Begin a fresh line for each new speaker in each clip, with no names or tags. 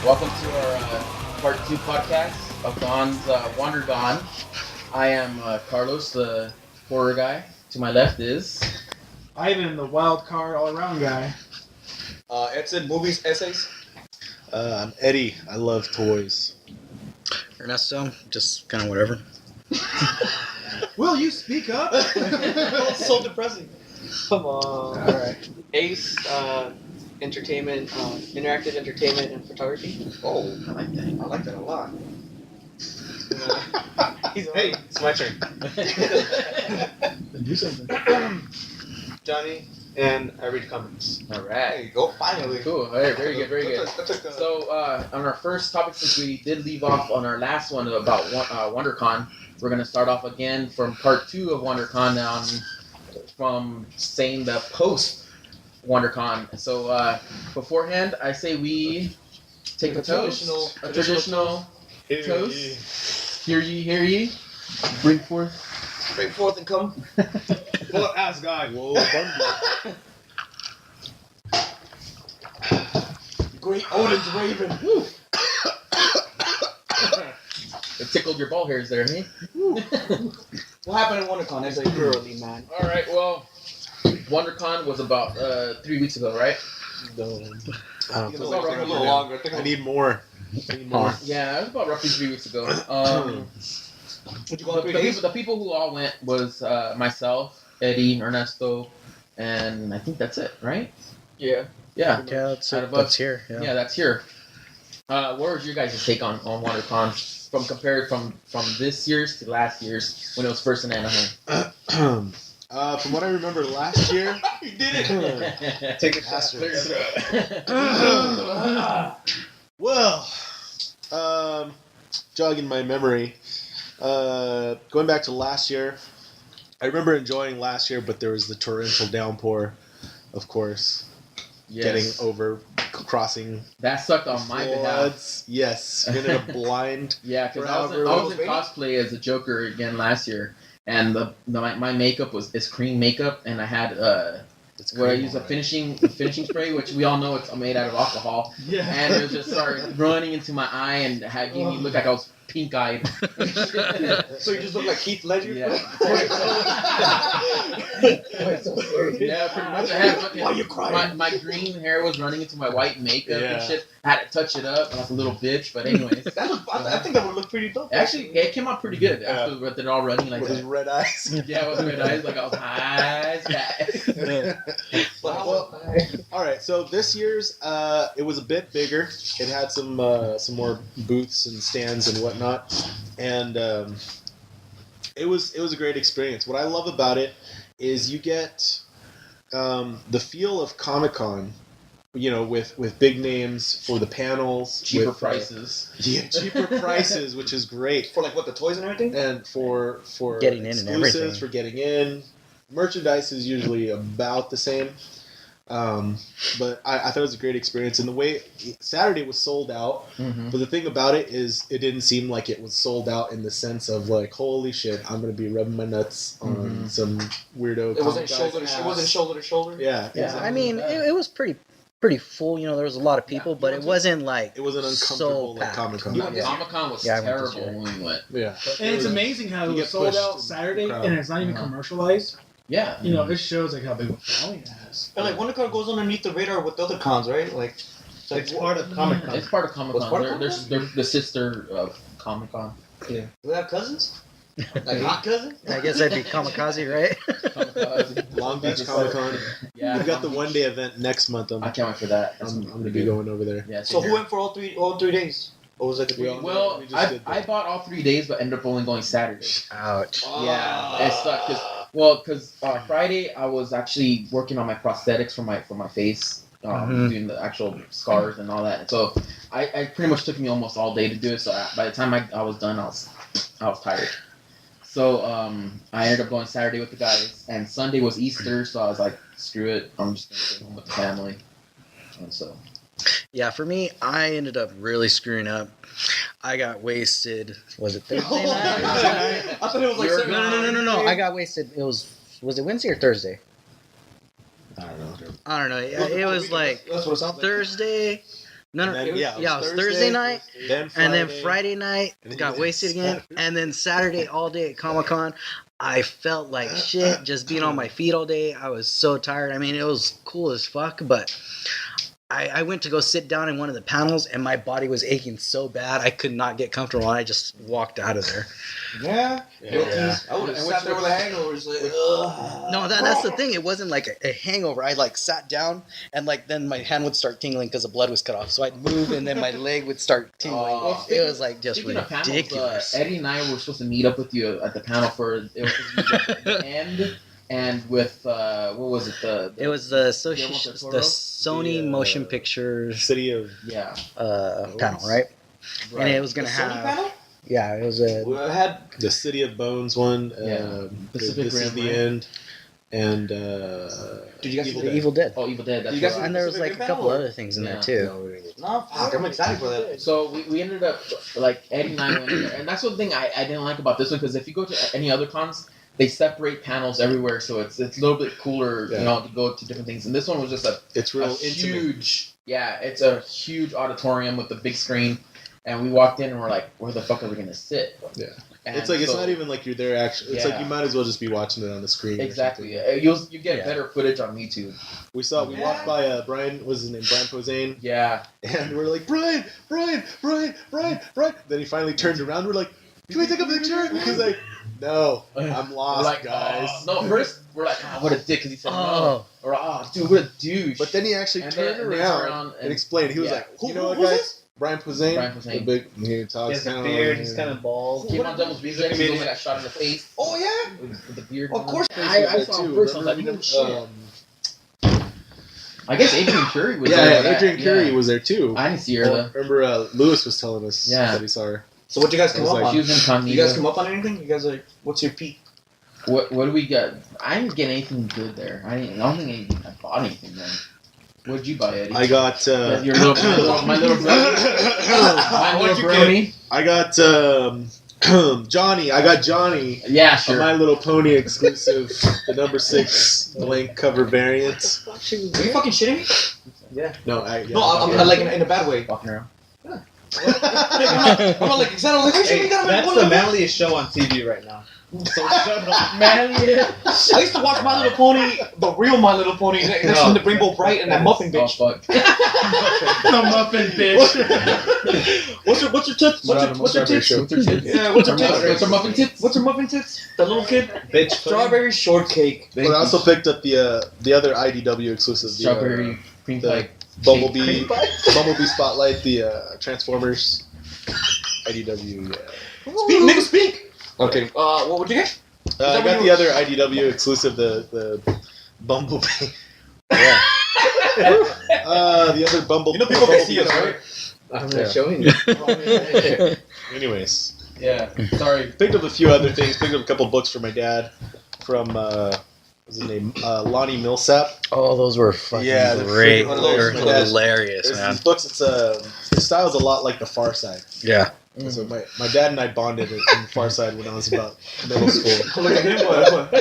Welcome to our part 2 podcast of Don's Wondergone. I am Carlos, the horror guy. To my left is...
Ivan, the wild card all-around guy.
Edson, movies, essays.
I'm Eddie. I love toys.
Ernesto, just kind of whatever.
Will you speak up?
So depressing.
Come on.
All right.
Ace, entertainment, interactive entertainment and photography.
Oh,
I like that.
I like that a lot.
Hey,
It's my turn.
Do something.
Johnny, and I read comics.
All
There
right.
you go, finally.
Cool. All right, very good, very good.
That took,
So, on our first topic, since we did leave off on our last one about WonderCon, we're going to start off again from part 2 of WonderCon now, from saying the post WonderCon. So, beforehand, I say we take a toast, a traditional toast. Hear ye, hear ye. Bring forth.
Bring forth and come.
Well, ass guy. Whoa,
Great Odin's Raven.
It tickled your ball hairs there, hey?
What happened at WonderCon? That's like
girly man.
All right, well, WonderCon was about 3 weeks ago, right?
I don't
a
know.
little longer.
I need more.
Yeah, it was about roughly 3 weeks ago.
Would you go 3 days?
The people who all went was myself, Eddie, Ernesto, and I think that's it, right?
Yeah.
Yeah.
Yeah, that's
Out of
That's
us.
here. Yeah.
Yeah, that's here. What was your guys' take on WonderCon compared from this year's to last year's when it was first in Anaheim?
From what I remember last year,
You did it.
Take a
shot.
Well,
well, jogging my memory, going back to last year, I remember enjoying last year, but there was the torrential downpour, of course, getting over, crossing
that sucked on my behalf.
floods. Yes, you ended up blind.
Yeah, because
For
I was
however
in cosplay as a Joker again last year, and my makeup is cream makeup, and I had
It's
where I
cream,
use a
alright.
finishing spray, which we all know it's made out of alcohol,
Yeah.
and it just started running into my eye and gave me look like I was pink-eyed.
So you just look like Heath Ledger?
Yeah. Yeah, pretty much. I had fucking,
Why you crying?
my green hair was running into my white makeup and
Yeah.
shit. I had to touch it up. I was a little bitch, but anyways.
I think that would look pretty dope.
Actually, it came out pretty good after they're all running like
With his
that.
red eyes.
Yeah, with red eyes, like I was high as cat.
Well, all right. So this year's, it was a bit bigger. It had some more booths and stands and whatnot, and it was a great experience. What I love about it is you get the feel of Comic-Con, you know, with big names for the panels,
Cheaper
with,
prices.
yeah, cheaper prices, which is great,
For like what, the toys and everything?
and for
Getting in and
exclusives,
everything.
for getting in. Merchandise is usually about the same. But I thought it was a great experience, and the way Saturday was sold out.
Mm-hmm.
But the thing about it is, it didn't seem like it was sold out in the sense of like, holy shit, I'm gonna be rubbing my nuts on
Mhm.
some weirdo.
It wasn't
comic
shoulder
guy's
to
ass.
it wasn't shoulder to shoulder.
Yeah,
Yeah.
exactly.
I mean, it was pretty full. You know, there was a lot of people, but it wasn't like
it wasn't uncomfortable like
packed.
Comic Con.
Comic-Con was
Yeah, I went this
terrible
year.
when we went.
Yeah,
And it's amazing how
You
it
get
was sold
pushed
out
in the
Saturday,
crowd.
and it's not even
Uh-huh.
commercialized.
Yeah.
You know, it shows like how big of a following it has.
And like WonderCon goes underneath the radar with the other cons, right? Like,
It's part of Comic-Con.
It's part of
What's
Comic-Con.
part of
They're the sister of Comic-Con.
Do they have cousins? Like hot cousins?
I guess that'd be kamikaze, right?
Comic-Con.
Long Beach Comic Con.
Yeah.
We've got the one day event next month.
I can't wait for that.
I'm gonna be going over there.
Yeah.
So who went for all three days? Or was it the
We all-
Well,
We just
I
did that.
I bought all 3 days, but ended up only going Saturday.
Ouch.
Yeah, it sucked. Because Friday I was actually working on my prosthetics for my face, doing the actual scars and all that. So I pretty much took me almost all day to do it. So by the time I was done, I was tired. So I ended up going Saturday with the guys, and Sunday was Easter. So I was like, screw it, I'm just gonna stay home with the family. And so
Yeah, for me, I ended up really screwing up. I got wasted. Was it Thursday night?
I thought it was like
You're-
No. I got wasted. Was it Wednesday or Thursday?
I don't know.
I don't know. It was like
That's what it sounds like.
Thursday. No,
And then,
it was,
yeah,
it was Thursday night,
then
and then Friday night
and then
got
you
wasted
did
again,
Saturday.
and then Saturday all day at Comic Con. I felt like shit just being on my feet all day. I was so tired. I mean, it was cool as fuck, but I went to go sit down in one of the panels, and my body was aching so bad I could not get comfortable, and I just walked out of there.
Yeah.
Yeah.
I would have sat there with a hangover. Just like, ugh.
No, that's the thing. It wasn't like a hangover. I like sat down, and like then my hand would start tingling because the blood was cut off. So I'd move, and then my leg would start tingling.
Well,
It was like just
Speaking of panels,
ridiculous.
Eddie and I were supposed to meet up with you at the panel for it was the end, and with what was it?
It was the
Guillermo del Toro?
the Sony
The,
Motion Pictures
City of
Yeah,
panel, right? And it was gonna
The Sony
have
panel?
yeah, it was a
Well, I had
the City of Bones one.
Yeah. Pacific
This is
Rim,
the
right?
end. And
Did you guys see
the Evil Dead.
oh, Evil Dead. That's
You guys
right.
see-
And there was like a
Pacific
couple
Rim
other things in
Yeah.
there too.
No, fuck, I'm excited for that.
So we ended up like Eddie and I went in there, and that's one thing I didn't like about this one because if you go to any other cons, they separate panels everywhere, so it's a little bit cooler,
Yeah.
you know, to go to different things. And this one was just
it's
a
real intimate.
huge, yeah, it's a huge auditorium with a big screen, and we walked in and we're like, where the fuck are we gonna sit?
Yeah.
And
It's like it's
so-
not even like you're there actually. It's like
Yeah.
you might as well just be watching it on the screen. or
exactly.
something.
You get
Yeah.
better footage on YouTube.
We walked by Brian. Was his name Brian Posehn?
Yeah,
And we're like Brian. Then he finally turned around. We're like, can we take a picture? He's like, no, I'm
we're
lost,
like,
guys.
oh. No, first we're like, what a dick, because he said no.
Oh,
Or dude, what a douche.
But then he actually
And
turned
then they
around,
turned around
and explained. He was
yeah.
like,
Who-
you know what,
who's
guys?
this?
Brian Posehn.
Brian Posehn.
The big. He talks
He has a
kinda
beard.
like-
He's kind of bald.
Came on Devil's Rejects, he's the one that got shot in the face.
Oh yeah.
With the beard.
Of course.
I saw him first. I was like,
Remember,
oh, shit. I guess Adrian Curry was there.
yeah,
for that.
Adrian Curry
Yeah.
was there too.
I didn't see her though.
Remember, Lewis was telling us
Yeah.
that he saw her.
So what you guys
It
come
was
up
like-
She
on?
was incognito.
You guys come up on anything? You guys like, what's your peak?
What do we got? I didn't get anything good there. I don't think I bought anything then. What did you buy, Eddie?
I got.
Your little, my little brony. My
What'd
little
you
brony.
I got Johnny. I got Johnny.
Yeah,
A
sure.
My Little Pony exclusive, the number 6 blank cover variant.
Are you fucking shitting me?
No,
No, I'm like in a bad way.
Walking around.
I'm not like excited. I'm like, hey,
Hey,
we got
that's the manliest show on TV right now. So shut up.
Man, yeah.
I used to watch My Little Pony, the real My Little Pony, next to the Rainbow Bright and that Muffin
Oh
bitch.
fuck.
The muffin bitch.
What's your tits? What's your tits?
Show.
Yeah, what's your tits?
What's her muffin tits?
What's her muffin tits? The little kid?
Bitch.
Strawberry shortcake.
But I also picked up the other IDW exclusive, the
Strawberry cream
the
pie.
Bumblebee Spotlight, the Transformers IDW. Yeah.
Speak, nigga, speak. Okay. What would you get?
I got the other IDW exclusive, the Bumblebee. Yeah. The other Bumblebee.
You know people can see us, right?
I'm
Yeah.
not showing you.
Anyways,
Yeah. Sorry.
picked up a few other things. Picked up a couple books for my dad from what's his name, Lonnie Millsap.
oh, those were fucking
Yeah, they're
great.
freaking
They were
hilarious.
hilarious,
There's
man.
these books. It's his style's a lot like the Far Side.
Yeah.
So my dad and I bonded in the Far Side when I was about middle school.
Look at him. What?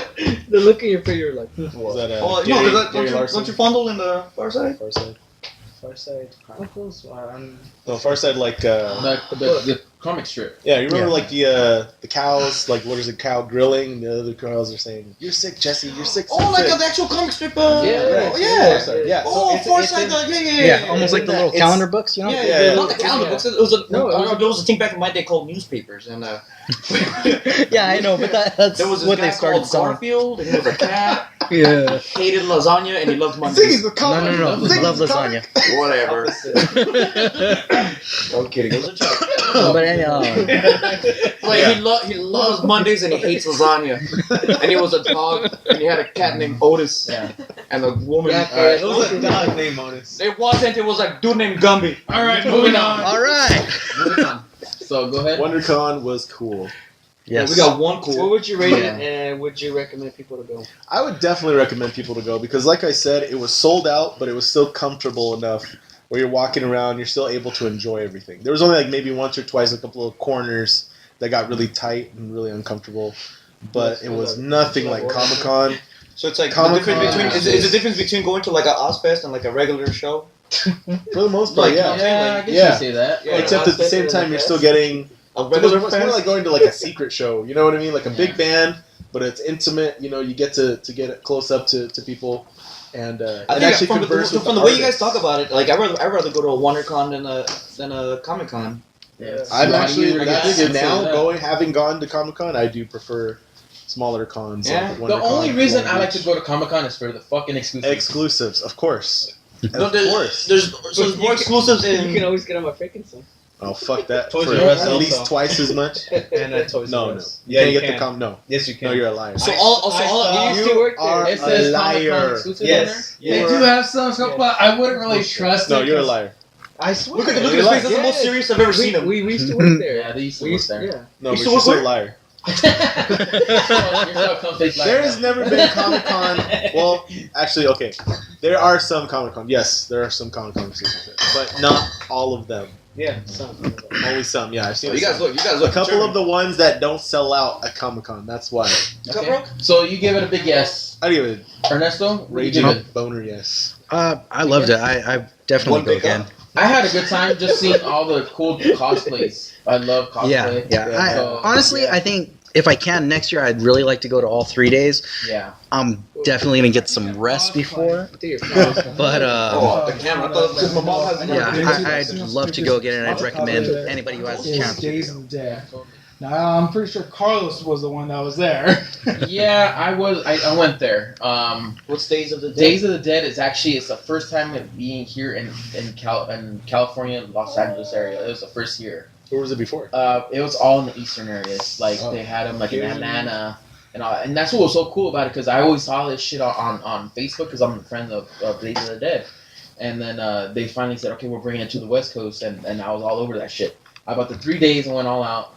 The look in your face, you're like,
Was that
Oh,
Gary,
no,
Gary Larson?
don't you fondle in the far side?
Far Side.
Far Side Chronicles.
No, Far Side like
The comic strip.
yeah. You remember
Yeah.
like the cows, like what is a cow grilling, and the other cows are saying, "You're sick, Jesse. You're sick."
Oh,
sick,
like
sick."
the actual comic strip.
Yeah.
Oh, yeah.
Far Side, yeah.
Oh,
so
Far
it's
Side.
in-
Yeah, almost like the little
It's-
calendar books, you know?
Yeah,
Yeah.
not the calendar books. It was a
No, it was-
there was a thing back in my day called newspapers, and
Yeah, I know, but that's
there was this
what
guy
they started
called
selling.
Garfield, and he was a cat.
Yeah.
Hated lasagna, and he loved
Ziggy's
Mondays.
the
No,
comic.
no, no.
Ziggy's
Love
the comic.
lasagna.
Whatever. I'm kidding. It was a joke.
But anyhow,
Like
Yeah.
he loves Mondays and he hates lasagna. And he was a dog, and he had a cat named Otis,
Yeah.
and a woman.
Yeah,
It was a dog named Otis.
It wasn't. It was a dude named Gumby.
All right, moving on.
all right.
Moving on. So go ahead.
WonderCon was cool.
Yes.
We got one
What
cool.
would you rate
Yeah.
it, and would you recommend people to go?
I would definitely recommend people to go because, like I said, it was sold out, but it was still comfortable enough where you're walking around, you're still able to enjoy everything. There was only like maybe once or twice a couple of corners that got really tight and really uncomfortable, but it was nothing like Comic-Con.
So it's like the
Comic-Con.
difference between is the difference between going to like a Ozfest and like a regular show.
For the most part,
Like,
yeah.
Yeah, I guess
Yeah.
you say that.
Yeah,
Except at the same time, you're still getting.
A
It's
regular
more
fest?
like going to like a secret show. You know what I mean? Like a big
Yeah.
band, but it's intimate. You know, you get to get it close up to people, and
I
and
think
actually
from
converse with
the way you guys
artists.
talk about it, like I'd rather go to a WonderCon than a Comic Con.
Yes.
I'm
Why do
actually
you-
that's
you could say
now
that.
having gone to Comic Con. I do prefer smaller cons.
Yeah.
Like
The
WonderCon,
only reason
Long
I like
Beach.
to go to Comic Con is for the fucking exclusives.
Exclusives, of course.
No,
Of course.
there's more exclusives
You can
in.
always get on my freaking son.
Oh fuck that!
Toys
For
R Us
at least
also.
twice as much.
And at Toys
No,
R
no.
Us.
You
Yeah,
can't
you
get the
can.
No,
Yes, you can.
no, you're a liar.
So all
You used to work there.
are
It says
a
Comic Con
liar.
exclusive
Yes.
on there.
They do have some stuff,
Yeah.
but I wouldn't really trust
No,
it.
you're a
'cause
liar.
I swear.
Look at
You're
his face.
lying.
That's the most
Yes.
serious I've ever seen him.
We used to work there.
Yeah, they used to
We
work
used
there.
Yeah.
No,
You
but
still
you're
work
still a
where?
liar.
You're so complete liar.
There has never been Comic Con. Well, actually, okay. There are some Comic Con. Yes, there are some Comic Con but not all of them.
Yeah.
Only some. Yeah, I've seen.
You guys
some.
look. You guys
A
look.
couple of the ones that don't sell out at Comic Con. That's why.
Okay. So you give it a big yes.
I give it
Ernesto, what do you
raging
give it?
boner. Yes.
I loved it. I definitely
One
go
big
again.
up.
I had a good time just seeing all the cool cosplays. I love cosplay.
Yeah.
So,
Honestly,
yeah.
I think if I can next year, I'd really like to go to all 3 days.
Yeah.
I'm definitely gonna get some rest before, but
Oh, the camera. I thought because my mom has.
yeah, I'd love to go again, and I'd recommend anybody who has a chance to
Days
go.
of the Dead. Now, I'm pretty sure Carlos was the one that was there.
Yeah, I was. I went there.
What's Days of the Dead?
Days of the Dead is actually it's the first time it being here in California, Los Angeles area. It was the first year.
Where was it before?
It was all in the eastern areas. Like
Oh.
they had them like in Atlanta and all. And that's what was so cool about it because I always saw this shit on Facebook because I'm a friend of Days of the Dead. And then they finally said, okay, we're bringing it to the West Coast, and I was all over that shit. I bought the 3 days and went all out.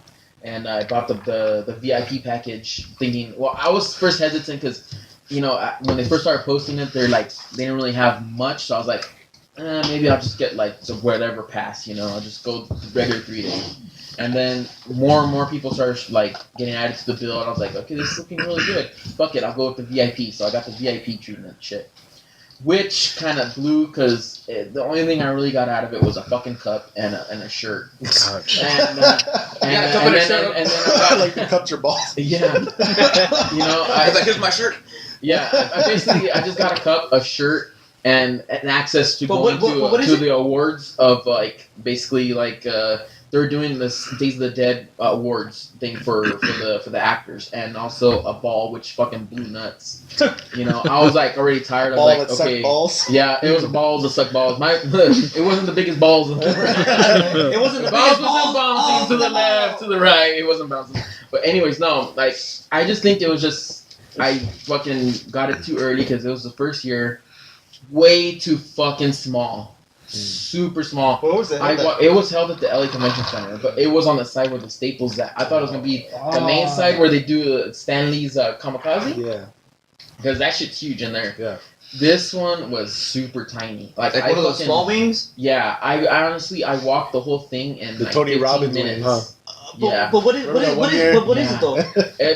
And I bought the VIP package, thinking. Well, I was first hesitant because, you know, when they first started posting it, they didn't really have much. So I was like, maybe I'll just get like the whatever pass. You know, I'll just go the regular 3 days. And then more and more people started like getting added to the bill, and I was like, okay, this is looking really good. Fuck it, I'll go with the VIP. So I got the VIP treatment shit. Which kind of blew because the only thing I really got out of it was a fucking cup and a shirt.
Ouch.
And,
got a cup and a shirt?
and then I got,
like you cupped your balls.
yeah, you know,
I was like, here's my shirt.
I basically I just got a cup, a shirt, and access to
But
going
what is
to
it?
the awards of like basically like they're doing this Days of the Dead awards thing for the actors, and also a ball which fucking blew nuts. You know, I was like already tired. I
Ball
was
that
like,
sucked
okay,
balls.
yeah, it was a balls that suck balls. It wasn't the biggest balls.
It wasn't
The
the
balls
biggest
wasn't bouncing to the left, to the right. It wasn't bouncing. But anyways, no. Like I just think it was just I fucking got it too early because it was the first year. Way too fucking small. Super small.
What was it?
It was held at the LA Convention Center, but it was on the side where the Staples at. I thought it was gonna be the main side where they do Stanley's Kamikaze
Yeah.
because that shit's huge in there.
Yeah.
This one was super tiny. Like
Like
I
one of those
fucking-
small wings?
Yeah, I honestly I walked the whole thing in
The
like
Tony
15
Robbins
minutes.
wing, huh?
Yeah.
But what is
Remember that one year?
it though?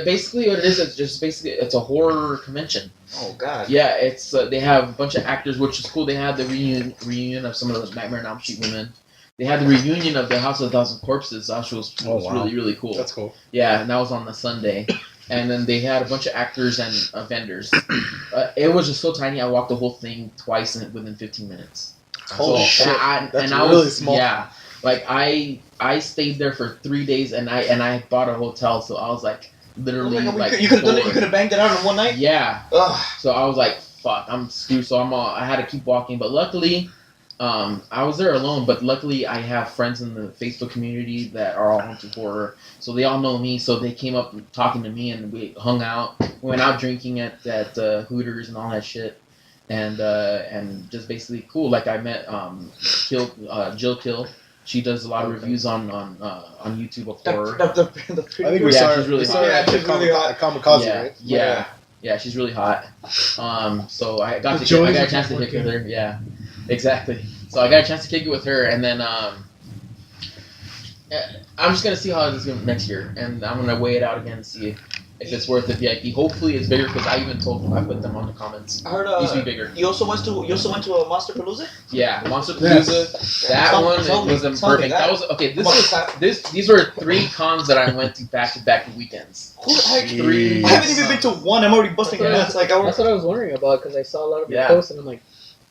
Basically, what it is, it's just basically it's a horror convention.
Oh god.
Yeah, it's they have a bunch of actors, which is cool. They had the reunion of some of the Nightmare on Elm Street women. They had the reunion of the House of a Thousand Corpses, which was
wow.
really really cool.
That's cool.
Yeah, and that was on the Sunday. And then they had a bunch of actors and vendors. It was just so tiny. I walked the whole thing twice within 15 minutes.
Holy
So,
shit.
and
That's
I
really
was,
small.
Yeah, like I stayed there for 3 days, and I bought a hotel, so I was like literally
You could have done it. You
bored.
could have banged it out in one night.
Yeah,
Ugh.
so I was like, fuck, I'm screwed. So I had to keep walking, but luckily, I was there alone. But luckily, I have friends in the Facebook community that are all into horror, so they all know me. So they came up talking to me, and we hung out. We went out drinking at Hooters and all that shit. And just basically cool. Like I met Jill Kill. She does a lot of reviews on YouTube of horror.
I think we
Yeah,
saw
she's really
we saw
hot.
her at the
She's really hot.
Kamikaze,
Yeah,
right?
yeah, she's really hot. So I got
The
to I
joys
got a
of
chance to kick
networking.
with her. Yeah, exactly. So I got a chance to kick it with her, and then I'm just gonna see how this goes next year, and I'm gonna weigh it out again and see. if it's worth it, VIP. Hopefully it's bigger because I even told them, I put them on the comments.
I heard
It needs to be bigger.
you also went to a Monster Palooza?
Yeah, Monster Palooza. That
Tell-
one
tell me,
wasn't
tell me
perfect.
that.
That was okay. These were 3 cons that I went to back weekends.
Who the heck?
Three.
I haven't even been to one. I'm already busting
Yeah.
nuts. Like
That's what I was wondering about because I saw a lot of your
Yeah.
posts and I'm like,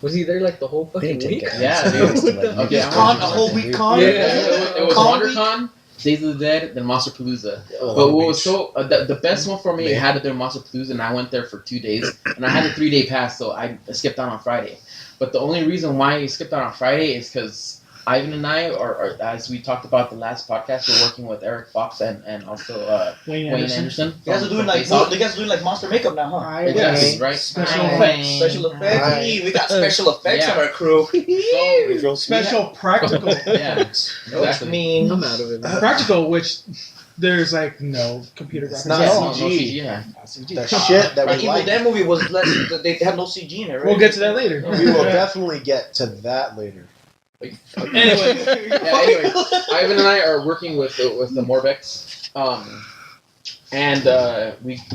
was he there like the whole fucking
Didn't take
week?
it.
Yeah, dude. Okay,
This
I'm
con, a
gonna-
whole week con.
Yeah.
It was
Con week?
WonderCon, Days of the Dead, then Monster Palooza.
Oh,
But what was so the best one for me had to do Monster Palooza, and I went there for 2 days, and I had a 3-day pass, so I skipped out on Friday. But the only reason why I skipped out on Friday is because Ivan and I, or as we talked about the last podcast, we're working with Eric Fox and also
Wayne
Wayne
Anderson.
Anderson.
You guys are doing
from
like
Face Off.
you guys are doing like monster makeup now, huh?
Exactly, right?
Special
Right.
effects.
Special effects.
Right.
Hey, we got special effects
Yeah.
on our crew.
So,
Special practical.
yeah,
Which
exactly.
means
I'm out of it. Man.
Practical, which there's like no computer graphics.
It's not
at
Yeah,
all.
no
CG.
Yeah.
The shit that we
Evil
like.
Dead movie was less. They had no CG in it, right?
We'll get to that later.
We will definitely get to that later.
Anyway,
Anyway, Ivan and I are working with the Morbex, and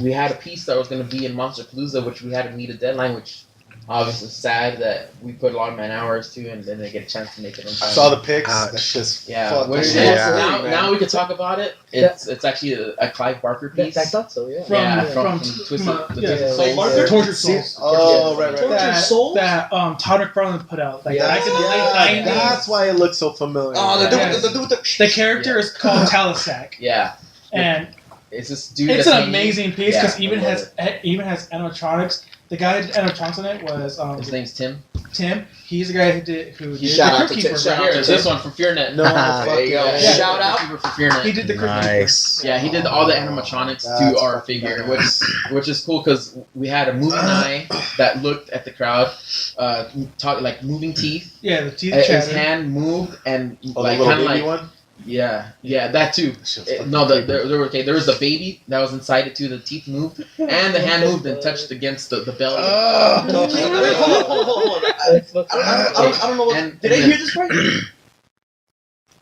we had a piece that was going to be in Monster Palooza, which we had to meet a deadline, which obviously sad that we put a lot of man hours to, and then they get a chance to make it in
I
time.
saw the pics.
Ouch.
That's just
Yeah,
fuck.
what it is,
Yeah.
now we can talk about it. It's actually a Clive Barker piece.
I thought so, yeah.
From Twisted
Clive Barker?
Souls.
Tortured Souls.
Oh, right.
Tortured
That,
Souls?
that Todd McFarlane put out like
Yeah.
back in the
Yeah,
late 90s.
that's why it looks so familiar.
Oh, the dude
Yes.
with the
The character is called Talisac,
Yeah,
and
it's this dude.
it's
that's
an
hanging.
amazing piece
Yeah,
because even
I love
has animatronics. The guy who did animatronics on it was
His name's Tim.
Tim. He's the guy who did
Shout
the
out to
Crypt
Tim.
Keeper.
Shout out
Here,
to
this
Tim.
one from FearNet.
No,
There
fuck
you go.
yeah.
Yeah.
Shout out.
From FearNet.
He did the Crypt Keeper.
Nice.
Yeah, he did all the animatronics
That's
to our
fucking
figure,
badass.
which is cool because we had a moving eye that looked at the crowd, like moving teeth.
Yeah, the teeth
His
chatter.
hand moved and
Oh,
like
the little
kind of
baby
like
one?
yeah, that too.
Shit's
It-
fucking
no,
creepy.
there was the baby that was inside it too. The teeth moved and the hand moved and touched against the belly.
Wait, hold on. I don't know what.
And-
Did I
and
hear this right?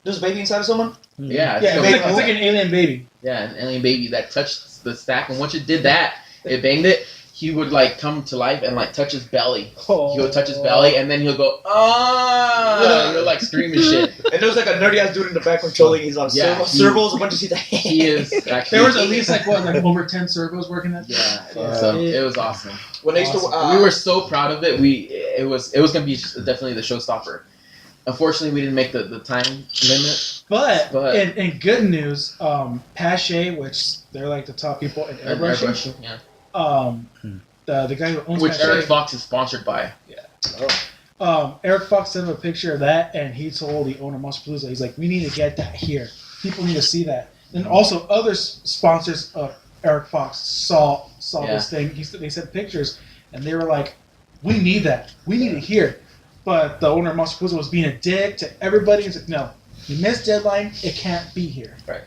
There's a baby inside of someone?
Yeah,
Yeah,
so-
it's like an alien baby.
yeah, an alien baby that touched the stack, and once it did that, it banged it. He would like come to life and like touch his belly. He would touch his belly, and then he'll go ah, he'll like scream and shit.
And there was like a nerdy ass dude in the back controlling. He's on
Yeah,
servos, a bunch of seats.
He is actually.
There was at least like over 10 servos working that.
Yeah,
Yeah.
so it was awesome.
When I used to,
We were so proud of it. It was gonna be definitely the showstopper. Unfortunately, we didn't make the time limit.
But
But-
in good news, Pache, which they're like the top people in
And
airbrushing,
airbrushing, yeah.
The guy who owns
Which
Pache,
Eric Fox is sponsored by.
Eric Fox sent him a picture of that, and he told the owner of Monster Palooza, he's like, we need to get that here. People need to see that. And also, other sponsors of Eric Fox saw
Yeah.
this thing. They sent pictures, and they were like, we need that. We need it here. But the owner of Monster Palooza was being a dick to everybody. He's like, no, you missed deadline. It can't be here.
Right.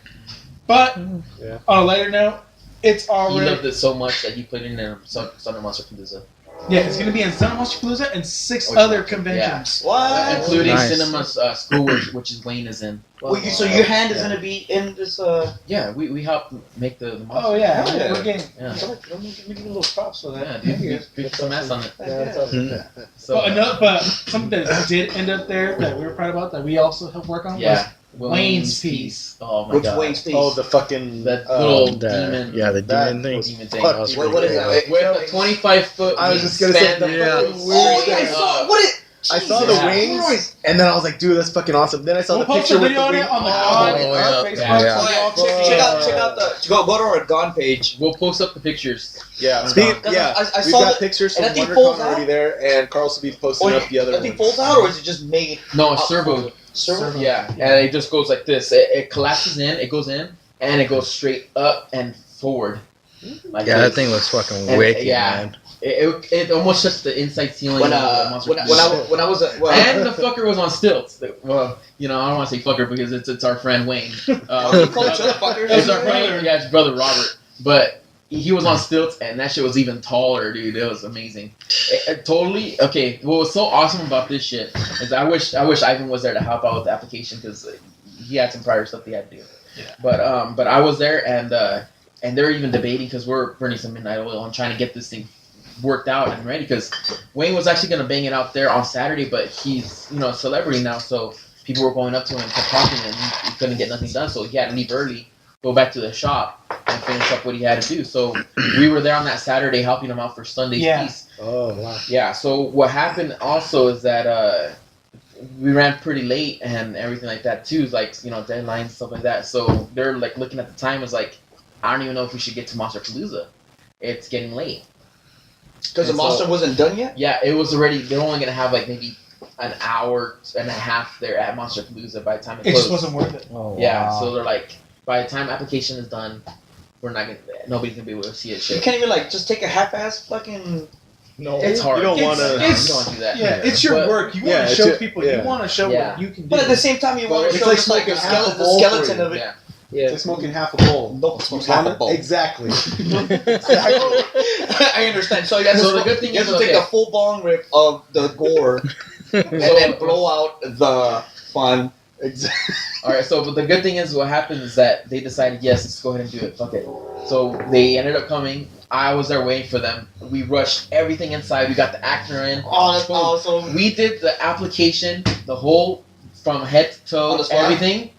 But
Yeah.
on a lighter note, it's
He
already
loved it so much that he put it in Thunder Monster Palooza,
yeah. It's gonna be in Summer Monster Palooza and 6
Oh,
other
yeah.
conventions.
what?
including
Nice.
Cinema School, which is Wayne is in.
Wait, so your hand is
Yeah.
gonna be in this?
Yeah, we helped make the monster.
Oh yeah,
Oh, yeah.
we're getting.
Yeah.
Let me give you a little props for that.
Yeah, dude, we put some ass on it.
Yeah, that's awesome.
So
But something that did end up there that we were proud about that we also helped work on
yeah,
Wayne's piece.
Oh my
Which
god,
Wayne's piece?
Oh, the fucking
that little
The-
demon.
Yeah, the
That
demon thing.
was
demon thing.
fucking
What is that? Wait,
With a 25-foot.
I was just gonna say the
Yeah.
fucking
Oh,
weird
yeah, I
thing.
saw. What is?
I saw
Jesus
the
Christ.
wings, and then I was like, dude, that's fucking awesome. Then I saw
We'll
the
post
picture
a
with
video
the
on
wing.
it on the
Oh,
God
on
yeah.
our Facebook.
Yeah, yeah.
Oh, yeah, check out the go to our Gone page.
We'll post up the pictures.
Yeah, speaking,
Because
yeah.
I
We've
saw
got
that.
pictures from
and that thing
WonderCon
folds
already
out?
there, and Carlos will be posting up the other
That thing
ones.
folds out, or is it just made?
No, it's
out
servo.
for- Servo.
Yeah, and it just goes like this. It collapses in, it goes in, and it goes straight up and forward. Like
Yeah,
this.
that thing looks fucking
And,
wicked,
yeah.
man.
It almost touched the inside ceiling
When
of the Monster
when
Palooza.
I was
And the fucker was on stilts. Well, I don't want to say fucker because it's our friend Wayne.
you call each other fuckers?
It's our friend, yeah, his brother Robert. But he was on stilts, and that shit was even taller, dude. It was amazing. It totally okay. What was so awesome about this shit is I wish Ivan was there to help out with the application because he had some prior stuff he had to do.
Yeah.
But I was there, and and they're even debating because we're burning some midnight oil and trying to get this thing worked out and ready because Wayne was actually gonna bang it out there on Saturday, but he's a celebrity now, so people were going up to him and kept talking, and he couldn't get nothing done, so he had to leave early, go back to the shop, and finish up what he had to do. So we were there on that Saturday helping him out for Sunday's piece.
Oh wow.
Yeah. So what happened also is that we ran pretty late and everything like that too, like deadlines, stuff like that. So they're like looking at the time, was like, I don't even know if we should get to Monster Palooza. It's getting late.
Because the monster wasn't done yet?
Yeah, it was already. They're only gonna have like maybe an hour and a half there at Monster Palooza by the time it
It
closed.
just wasn't worth it.
Oh,
Yeah,
wow.
so they're like, by the time application is done, nobody's gonna be able to see it.
You
Shit.
can't even just take a half-ass fucking...
No.
It's hard.
You don't
It's-
want to.
You
it's-
don't want to do that.
Yeah, it's your
But-
work. You want
yeah,
to
it's
show
your-
people.
yeah.
You want to show
Yeah.
what you can do.
But at the same time, you want to
It's
show
like
just like the
smoking half a
skeleton,
bowl
skeleton
for
of it.
Yeah.
Yeah.
It's smoking half a bowl.
Don't smoke half a bowl.
Exactly.
I understand. So you have to,
So the good thing
you have
is,
to take
okay.
the full bong rip of the gore and then blow out the fun.
Exactly.
All right. So, but the good thing is, what happened is that they decided, yes, let's go ahead and do it. Fuck it. So they ended up coming. I was there waiting for them. We rushed everything inside. We got the actor in.
Oh, that's
Boom.
awesome.
We did the application, the whole from head to
On
toe,
the spot?
everything.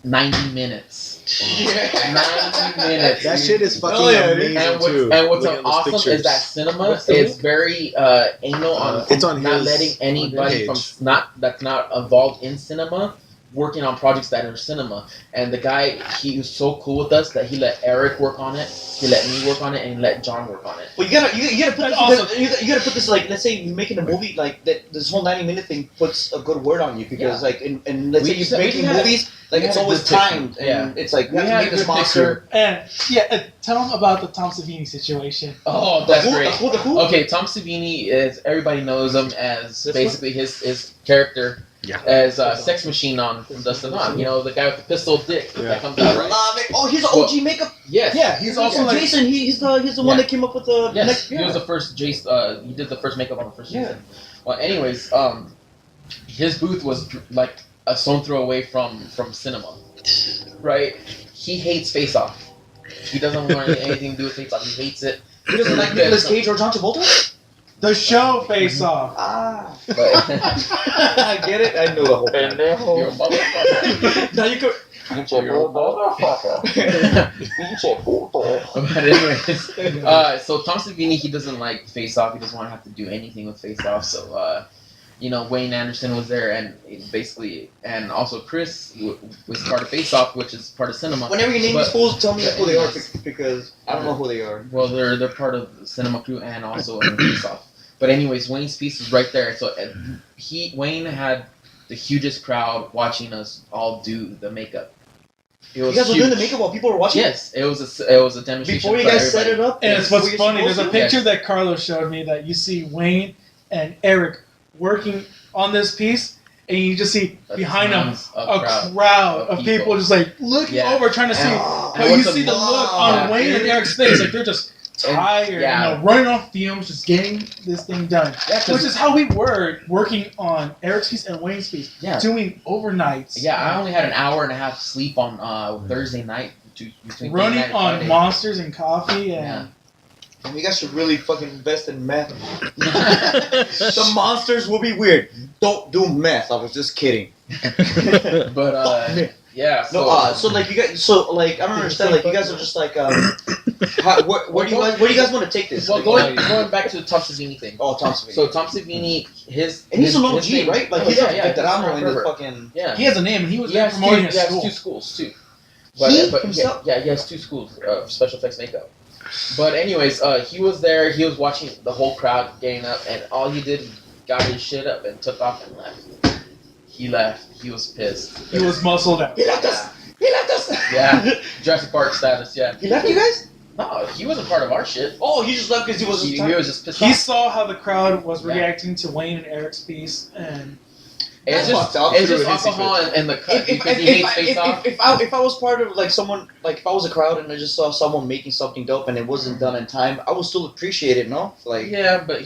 90 minutes. 90 minutes.
That shit is fucking
Hell yeah, dude.
amazing too.
And what's
Looking at those
awesome is
pictures.
that cinema
What's the
is very anal on,
It's on
not
his-
letting anybody
on
from
his
that's not involved in cinema working on projects that are cinema. And the guy, he was so cool with us that he let Eric work on it, he let me work on it, and he let John work on it.
Well, you gotta put
Also-
you gotta put this let's say you're making a movie that this whole 90-minute thing puts a good word on you because and let's
We
say
just-
you're
we
making
had-
movies
we
it's
had a
always
good picture.
timed and
Yeah.
it's like
We
we have to
had
make
a
this
good
monster.
And tell them about the Tom Savini situation.
Oh, that's
Who-
great.
who- who?
Okay, Tom Savini is, everybody knows him as
This
basically his character
Yeah.
as Sex Machine on from Dustin On. You know, the guy with the pistol dick
Yeah.
that comes out, right?
Love it. Oh, he's an OG makeup.
Yes.
Yeah, he's also like
Jason. He's the one
Yeah.
that came up with the
Yes,
next.
he was the first Jace. He did the first makeup on the first
Yeah.
season. Well, anyways, his booth was like a stone throw away from cinema, right? He hates Face Off. He doesn't want anything to do with Face Off. He hates it.
He doesn't like Nicolas Cage or John Travolta.
the show Face Off.
Ah,
But
I get it. I know the whole thing.
you're a motherfucker.
Now you could.
But anyways, so Tom Savini, he doesn't like Face Off. He doesn't want to have to do anything with Face Off. So, Wayne Anderson was there, and basically, and also Chris was part of Face Off, which is part of cinema.
Whenever you name these
But-
fools, tell me who they are
Yes.
because I don't know who they are.
Well, they're part of the cinema crew and also in Face Off. But anyways, Wayne's piece was right there. So Wayne had the hugest crowd watching us all do the makeup. It
You
was
guys were
huge.
doing the makeup while people were watching.
Yes, it was a demonstration.
Before you
for
guys set
everybody.
it up.
And it's what's
Were you
funny. There's a
supposed to?
picture that Carlos showed me that you see Wayne and Eric working on this piece, and you just see behind them a crowd of people just like looking
Yeah.
over, trying to see.
Ah,
But
And
you
what's
see the
the-
look on
Yeah.
Wayne and Eric's face, like they're just tired,
yeah.
running off fumes, just getting this thing done.
Yeah, 'cause-
Which is how we were working on Eric's piece and Wayne's piece,
Yeah.
doing overnights.
Yeah, I only had an hour and a half sleep on Thursday night between
running
Thursday night and
on
Friday.
monsters and coffee
Yeah.
and
And you guys should really fucking invest in meth. The monsters will be weird. Don't do meth. I was just kidding.
But yeah.
No, so like you guys, so like I don't understand. Like you guys are just like, where do you guys want to take this?
well,
Like,
going back to the Tom Savini thing.
oh, Tom Savini.
So Tom Savini,
and he's an
his
OG,
name-
right? Like
Oh,
he's
yeah,
a
yeah,
veterano in the
forever.
fucking.
Yeah.
he has a name and he was
He
there
has
promoting
two,
his school.
two schools too.
He
But
himself?
yeah, he has two schools of special effects makeup. But anyways, he was there. He was watching the whole crowd getting up, and all he did, he got his shit up and took off and left. He left. He was pissed.
He was muscled out.
He left us. He left us.
Yeah. Jurassic Park status. Yeah.
He left you guys?
No, he wasn't part of our shit.
Oh, he just left because he was.
He was just pissed
He
off.
saw how the crowd was
Yeah.
reacting to Wayne and Eric's piece, and
It's
That's
just,
fucked up.
it's
True,
just
it is
alcohol and the cut because he hates Face Off.
if I was part of like someone like if I was a crowd and I just saw someone making something dope and it wasn't done in time, I would still appreciate it. No, like
Yeah, but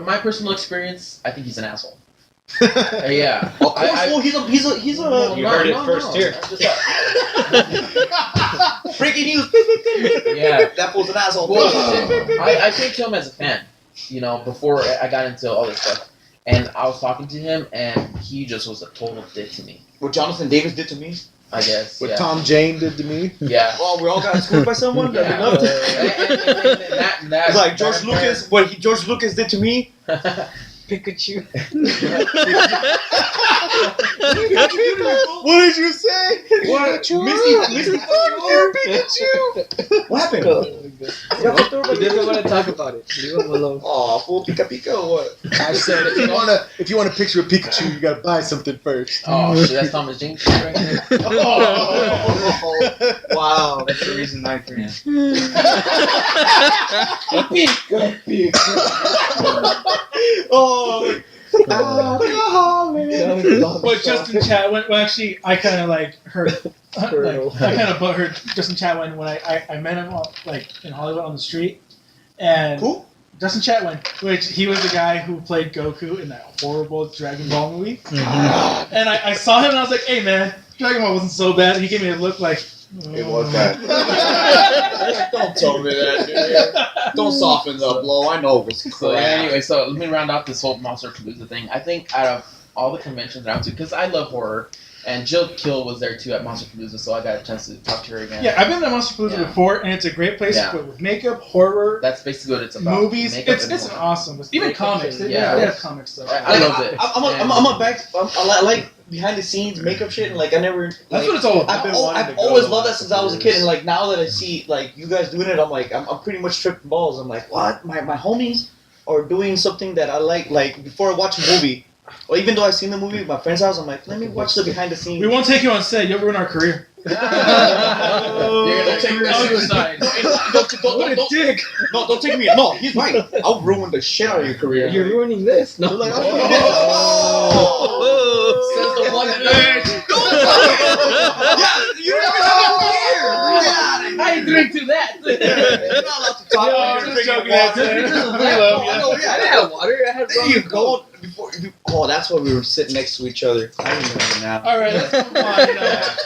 my personal experience, I think he's an asshole. Yeah.
of course, well, he's a
No,
You heard it first here.
I'm just
breaking news.
Yeah.
That fool's an asshole.
Well, I came to him as a fan, before I got into all this stuff. And I was talking to him, and he just was a total dick to me,
What Jonathan Davis did to me.
I guess.
What
Yeah.
Tom Jane did to me.
Yeah.
Oh, we all got schooled by someone.
Yeah.
That'd be lovely.
And that,
It's like George Lucas. What George Lucas did to me.
Pikachu.
What did you say?
What? Misty Pikachu. What happened?
He doesn't want to talk about it. Leave him alone.
Oh, fool Pika Pika or what?
I said if you want a picture of Pikachu, you gotta buy something first.
Oh, shit, that's Thomas James right there.
Oh, wow.
That's the reason I agree.
Oh,
But Justin Chat, when actually, I kind of like heard, I kind of butthurt Justin Chat when I met him in Hollywood on the street, and
Who?
Justin Chatwin, which he was the guy who played Goku in that horrible Dragon Ball movie, and I saw him and I was like, hey man, Dragon Ball wasn't so bad. He gave me a look like.
It was bad. Don't tell me that, dude. Don't soften the blow. I know it was
So
crap.
anyway, so let me round off this whole Monster Palooza thing. I think out of all the conventions that I went to, because I love horror, and Jill Kill was there too at Monster Palooza, so I got a chance to talk to her again.
Yeah, I've been to Monster Palooza
Yeah.
before, and it's a great place
Yeah.
with makeup, horror,
That's basically what it's about.
movies.
Makeup
It's
and
an
horror.
awesome. Even
Makeup
comics.
and-
They
yeah.
have comic stuff.
I loved it.
I'm a back. I like behind the scenes makeup shit, and like I never.
That's
like,
what it's all about.
I've always loved that since I was a kid, and like now that I see like you guys doing it, I'm like I'm pretty much tripping balls. I'm like, what? My homies are doing something that I like. Like before I watch a movie, or even though I've seen the movie at my friend's house, I'm like, let me watch the behind the scenes.
We won't take you on set. You'll ruin our career.
You're gonna take
Career suicide.
Don't
dick.
No, don't take me. No, he's right. I'll ruin the shit out of your career.
You're ruining this. No.
Like,
Says the one
Yeah, you don't even have a beer.
I drink to that.
You're not allowed to talk about
I'm
your
just
drinking
joking.
water.
We love you.
I know,
I didn't have water. I had
There
rum
you
and
go. Oh, that's why we were sitting next to each other. I remember now.
All right, let's move on.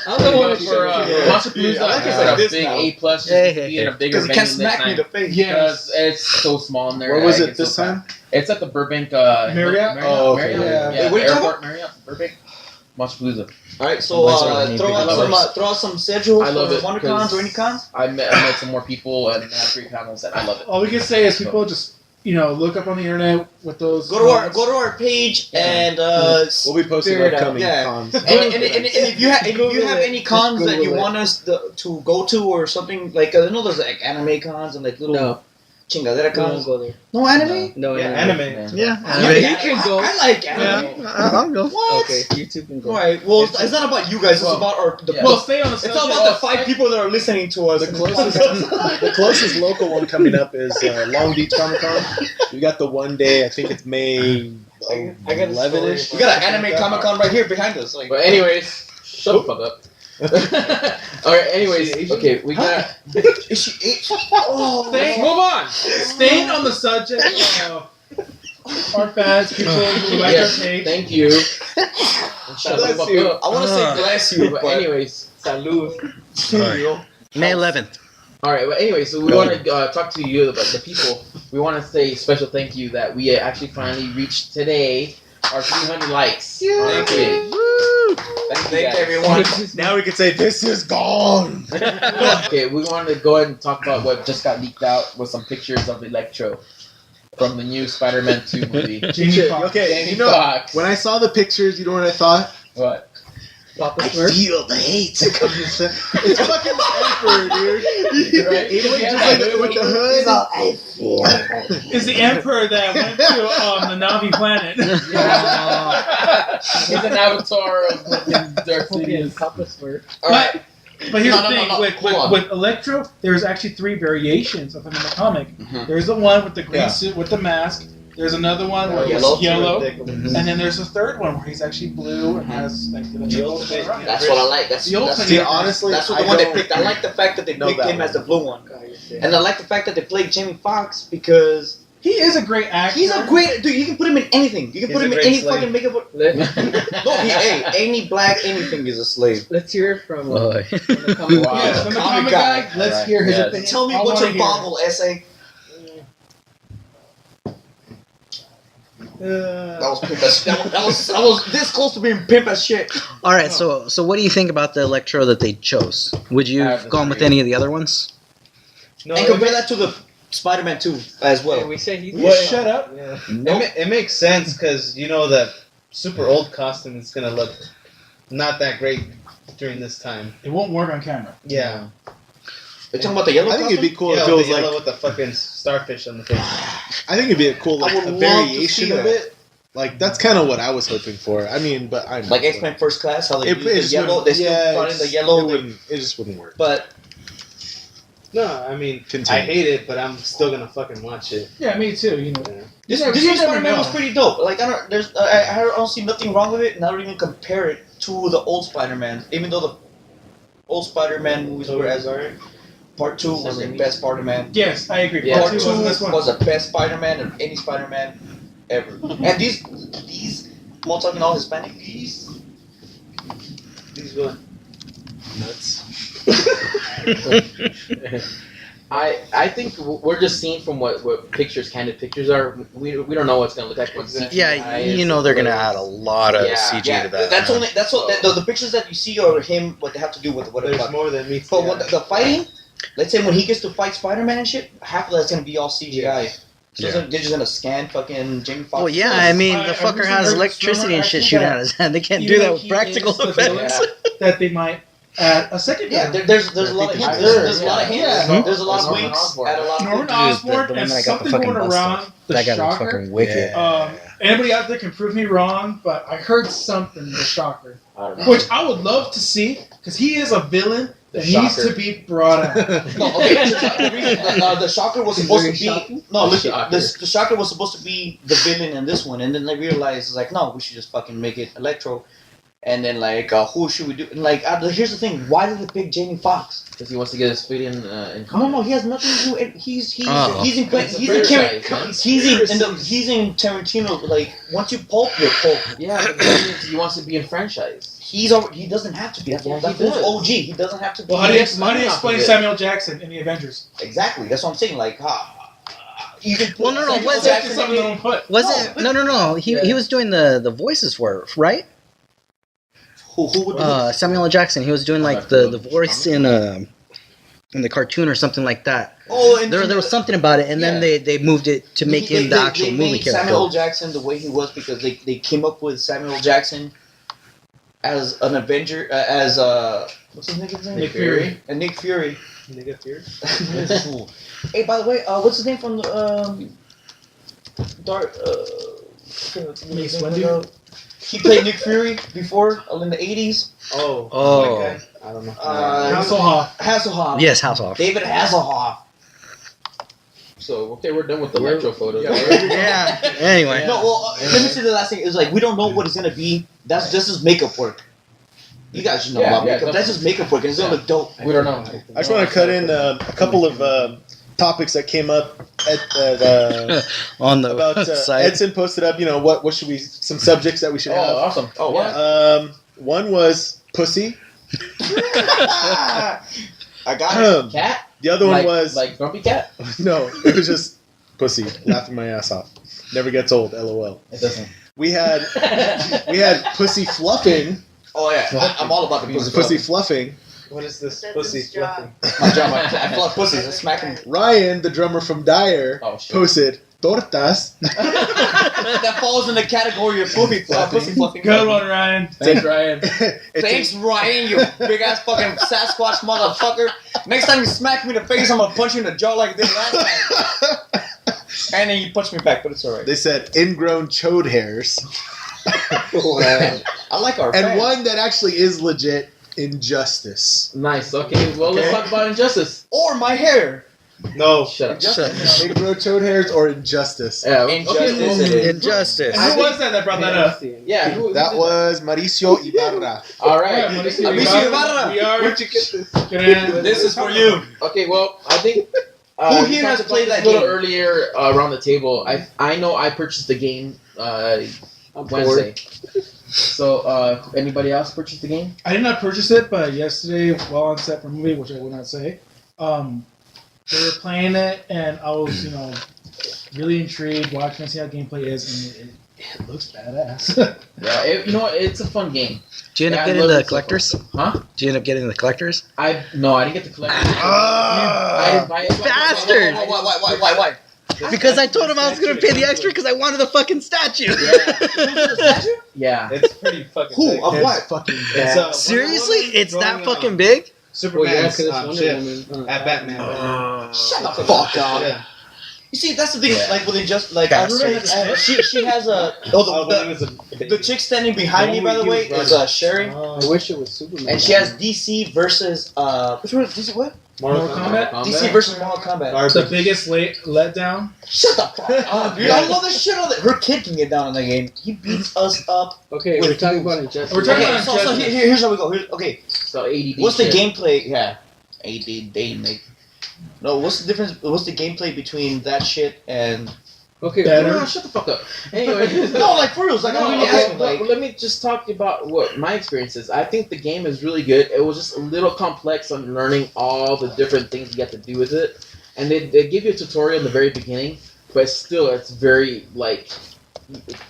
I'm the one
But
who
for
Yeah.
Monster Palooza,
Yeah, I like
I
it
got
like
a
this
big
now.
A plus just
Hey,
to
hey,
be in a bigger
Because he can't
venue
smack
this
me in
time.
the face.
Because it's so small in there.
Where was
I
it
get
this
so
time?
fast. It's at the Burbank
Marriott?
Oh, okay.
Marriott.
Yeah.
Yeah.
Wait, what are you talking
Airport Marriott, Burbank. Monster Palooza.
All right, so throw out some schedules
I love
for
it,
WonderCons
because-
or any cons.
I met some more people and had 3 panels, and I love it.
All we can say is people just look up on the internet with those.
Go to our page and
We'll be posting
figure it out.
upcoming
Yeah.
cons.
And if you have any cons that you want us to go to or something like I know there's like anime cons and like little
No.
chingadera
Don't
cons.
go there.
No anime.
No,
Yeah,
anime.
Yeah,
Yeah,
You can go.
I like anime.
I'll go.
What?
Okay, you two can go.
Right. Well, it's not about you guys. It's about the.
yeah.
Well, stay on the
It's
subject.
all about the 5 people that are listening to us.
The closest local one coming up is Long Beach Comic Con. We got the one day. I think it's May
I got a
11ish.
story.
We got an anime Comic Con right here behind us. Like,
But anyways, shut the fuck up. Alright, anyways, okay, we got.
is she Asian? Oh,
Let's
Move on.
Staying on the subject of our fans, people who like
Yes,
our page.
thank you. Shut the
bless
fuck
you.
up.
I want to say bless you,
But
but
anyways,
salud.
May 11th.
alright, but anyway, so we want to talk to you about the people. We want to say special thank you that we actually finally reached today our 300 likes on our page. Thank you
Thank
guys.
everyone.
Now we can say this is gone.
Okay, we wanted to go ahead and talk about what just got leaked out with some pictures of Electro from the new Spider-Man 2 movie.
Jamie Foxx.
Okay,
Jamie Foxx.
when I saw the pictures, you know what I thought?
What?
Papa Smurf.
Feel the hate. It's fucking the Emperor, dude.
Right?
He went just like with the hood.
Is the emperor that went to the Navi planet.
He's an avatar of fucking Dark
Fucking
Sidious.
Papa Smurf.
Alright.
But here's
No,
the
no,
thing,
no, hold on.
with Electro, there's actually 3 variations of him in the comic.
Mhm.
There's the one with the green
Yeah.
suit with the mask. There's another one where
Yellow.
he's yellow.
Mhm.
And then there's a third one where he's actually blue and has like the
ultimate.
That's what I like. That's
The ultimate.
See, honestly,
That's what
I
the one they
don't
picked. I like the fact that they
know
picked
that
him
one.
as the blue one,
God, you're sick.
and I like the fact that they played Jamie Foxx because
He is a great actor.
He's a great dude. You can put him in anything. You can
He's
put
a
him in
great
any
slave.
fucking makeup.
Let,
No, hey, any black anything is a slave.
let's hear it from
Boy.
the comic.
Wow.
Yes, from the
Comic
comic
guy.
guy. Let's
Alright,
hear his
yes.
opinion.
Tell me
I
what's
wanna
a
hear it.
boggle essay. That was pimp as that was this close to being pimp as shit.
All right, so what do you think about the Electro that they chose? Would you
I
have gone with
disagree.
any of the other ones?
No,
And compare that to the Spider-Man 2 as well.
We say he's.
Will you shut up?
Yeah.
it makes sense because you know that super old costume is gonna look not that great during this time.
It won't work on camera.
Yeah.
You're talking about the yellow
I think it'd be cool
Yeah,
if it
with
was
the
like.
yellow with the fucking starfish on the face.
I think it'd be a cool like
I would
a
love to
variation
see
of
that.
it. Like that's kind of what I was hoping for. I mean, but I'm
like X-Men First Class, how they
It,
use
it
the
just
yellow.
wouldn't-
They still
yeah,
brought in
it's-
the yellow.
It just wouldn't work.
But
No, I mean,
Continue.
I hate it, but I'm still gonna fucking watch it.
Yeah, me too. You know.
this
Yeah,
this
you
year's
never
Spider-Man
know.
was pretty dope. Like I don't see nothing wrong with it, and I don't even compare it to the old Spider-Man. Even though the old Spider-Man movies were as Part 2 was the best Spider-Man.
Yes, I agree.
Yeah.
Part
Part
2
2
was the best one.
was the best Spider-Man of any Spider-Man ever. And these, I'm all talking all Hispanic. These good.
Nuts.
I think we're just seeing from what candid pictures are. We don't know what's gonna look like. When CGI
Yeah, you
is
know they're gonna
released.
add a lot of
Yeah,
CG to that.
That's
man.
only that's what the pictures that you see are him. What they have to do with what the
There's
fuck.
more than meets
But
the
what the fighting, let's say when he gets to fight Spider-Man and shit, half of that's gonna be all CGI. So
Yeah.
they're just gonna scan fucking Jamie Foxx.
Well, yeah, I mean the
I
fucker
recently
has
heard
electricity and
I
shit
think
shooting
that
out of his hand. They can't
even
do that
though
with
he
practical
is the
effects.
villain, that they might add a second
Yeah,
villain.
there's a
I
lot of
think
hints.
there's-
There's a lot of hints.
Yeah.
There's a lot of
Norman
winks
Osborn.
at a lot of
Norman
the
Osborn
one
and
that got the
something
fucking
going
bust
around
off.
the
That guy looks
Shocker.
fucking wicked.
Anybody out there can prove me wrong, but I heard something the Shocker,
I don't know.
which I would love to see because he is a villain that
The
needs
Shocker.
to be brought out.
No, okay. The Shocker was supposed to be no. Listen,
Shocker.
the Shocker was supposed to be the villain in this one, and then they realized it's like, no, we should just fucking make it Electro. And then like, who should we do? And like, here's the thing: why did they pick Jamie Foxx?
Because he wants to get his feet in.
No, he has nothing to do. He's
Oh.
he's in
It's a
he's in
franchise, man.
he's in Tarantino. Like once you pulp it, pulp.
Yeah, but he wants to be in franchise.
He doesn't have to be. That's
Yeah,
that
he
fool's
does.
OG. He doesn't have to be.
Well, how do you
money off
explain
of it.
Samuel Jackson in the Avengers?
Exactly. That's what I'm saying. Like, you can.
Well, no,
Samuel
what's
Jackson
Something
in
they don't put.
Was it? No. He was doing the voices for it, right?
Who would do it?
Samuel L. Jackson. He was doing like the voice in the cartoon or something like that.
Oh, and
There was something about it, and then they moved it to make him the actual
they
movie
made
character.
Samuel L. Jackson the way he was because they came up with Samuel L. Jackson as an Avenger, as what's his nigga's name?
Nick Fury.
And Nick Fury.
Nigga fear.
Hey, by the way, what's his name from the Dark?
Mace Windu?
He played Nick Fury before in the 80s.
Oh.
Oh.
That guy? I don't know.
Hasselhoff.
Hasselhoff.
Yes, Hasselhoff.
David Hasselhoff.
So okay, we're done with the electro photos.
Yeah. Anyway.
No, well, let me say the last thing. It's like we don't know what it's gonna be. That's just makeup work. You guys should know
Yeah,
about
yeah,
makeup. That's just makeup work, and it's gonna look dope.
We don't know.
I just want to cut in a couple of topics that came up
On the
about
site.
Edson posted up. You know what should we some subjects that we should
Oh,
have.
awesome.
Oh, yeah.
One was pussy.
I got it.
Cat?
The other one
Like-
was
like Grumpy Cat?
no. It was just pussy. Laughing my ass off. Never gets old. LOL.
It doesn't.
We had pussy fluffing.
Oh yeah, I'm all about the pussy.
Pussy fluffing.
What is this pussy fluffing?
My job, I fluff pussies. I smack them.
Ryan, the drummer from Dyer,
Oh, shit.
posted tortas.
That falls in the category of pussy fluffing.
Good one, Ryan.
Thanks, Ryan.
Thanks, Ryan, you big ass fucking Sasquatch motherfucker. Next time you smack me in the face, I'm gonna punch you in the jaw like this last time. And then you punch me back, but it's alright.
They said ingrown chode hairs.
I like our
And
fans.
one that actually is legit, injustice.
Nice. Okay, well, let's talk about Injustice.
Or my hair.
No.
Shut up.
Ingrown chode hairs or injustice.
Yeah,
Injustice
well,
it is.
Injustice.
And who was that brought that up?
Yeah, who
That
did
was Mauricio Ibarra.
All right.
Mauricio Ibarra.
We are.
Where'd you get this?
Gonna-
This is for you.
Okay, well, I think
Who
we
here
talked
has played
about
that
this a little
game?
earlier around the table? I know I purchased the game Wednesday. So anybody else purchased the game?
I did not purchase it, but yesterday, while on set for a movie, which I will not say, they were playing it, and I was, really intrigued, watching and see how gameplay is, and it looks badass.
Yeah, you know what? It's a fun game.
Do you end up
Yeah, I
getting
love
the
it so
collectors?
Huh?
Do you end up getting the collectors?
I didn't get the collector.
Ah,
I didn't buy it.
bastard!
Why?
Because I told him I was going to pay the extra because I wanted the fucking statue.
Yeah.
It's pretty fucking
Who?
big.
Of
It's
what?
fucking
It's,
bad.
Seriously? It's that
Drawing
fucking
on
big?
Superman's
Well, yeah, 'cause it's Wonder
shit
Woman.
at Batman.
Shut the fuck up.
Yeah.
You see, that's the thing.
Yeah.
Like, with just like I remember, she has a.
Oh, when
The,
it was a
the
baby.
chick standing behind me, by the way, is Sherry,
I wish it was Superman.
and she has DC versus which one? DC what?
Mortal Kombat?
DC versus Mortal Kombat.
The biggest letdown.
Shut the fuck up, dude! I love the shit on it. Her kid can get down in that game. He beats us up.
Okay, we're talking about Injustice.
We're talking
Okay,
about
so here's how we go. Okay,
So ADD.
what's the
shit.
gameplay? Yeah, ADD. No, what's the difference? What's the gameplay between that shit and?
Okay,
Better.
No, shut the fuck up. Anyway.
No, like for real. Like I'm really asking. Like,
let me just talk about what my experience is. I think the game is really good. It was just a little complex on learning all the different things you have to do with it. And they give you a tutorial in the very beginning, but still it's very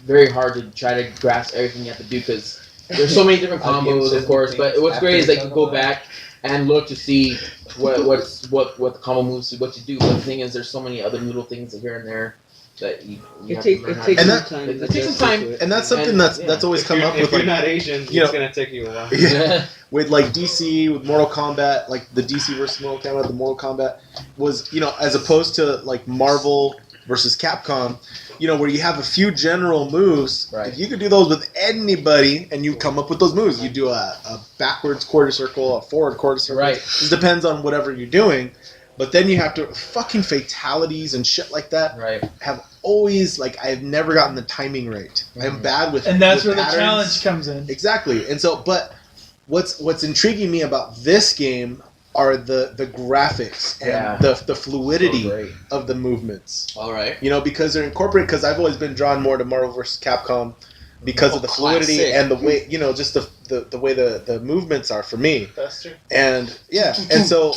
very hard to try to grasp everything you have to do because there's so many different combos, of course. But what's great is that you can go back and look to see what the combo moves, what you do. But the thing is, there's so many other little things here and there that you have to learn how to
takes
do.
some
And
time.
it
to
takes some
adjust
time.
to it.
And that's something
And-
that's always come up
If
with
you're
like
not Asian,
you know-
it's gonna take you a while.
yeah, with like DC with Mortal Kombat, like the DC versus Mortal Kombat, the Mortal Kombat was as opposed to like Marvel versus Capcom, where you have a few general moves.
Right.
If you could do those with anybody and you come up with those moves, you do a backwards quarter circle, a forward quarter circle.
Right.
It depends on whatever you're doing. But then you have to fucking fatalities and shit like that.
Right.
Have always I've never gotten the timing right. I'm bad with
And that's
with
where the
patterns.
challenge comes in.
Exactly. And so, but what's intriguing me about this game are the graphics and
Yeah.
the fluidity
So great.
of the movements.
all right.
Because they're incorporated. Because I've always been drawn more to Marvel vs. Capcom because of the fluidity
classic.
and the way just the way the movements are for me.
Faster.
And yeah, and so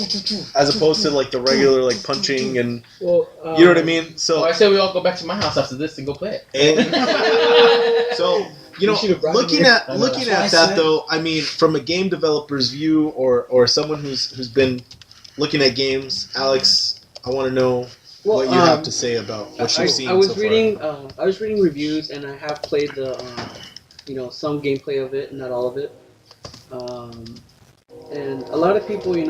as opposed to the regular punching and
Well,
you know what I mean.
So
So
I say we all go back to my house after this and go play it.
and so
You should have brought
looking
it.
at
I know.
looking
That's
at
what I
that
said.
though, I mean, from a game developer's view or someone who's been looking at games, Alex, I want to know
Well,
what you have to say about what you've seen.
I was
so
reading. I was reading reviews, and I have played the, some gameplay of it, not all of it. And a lot of people,
A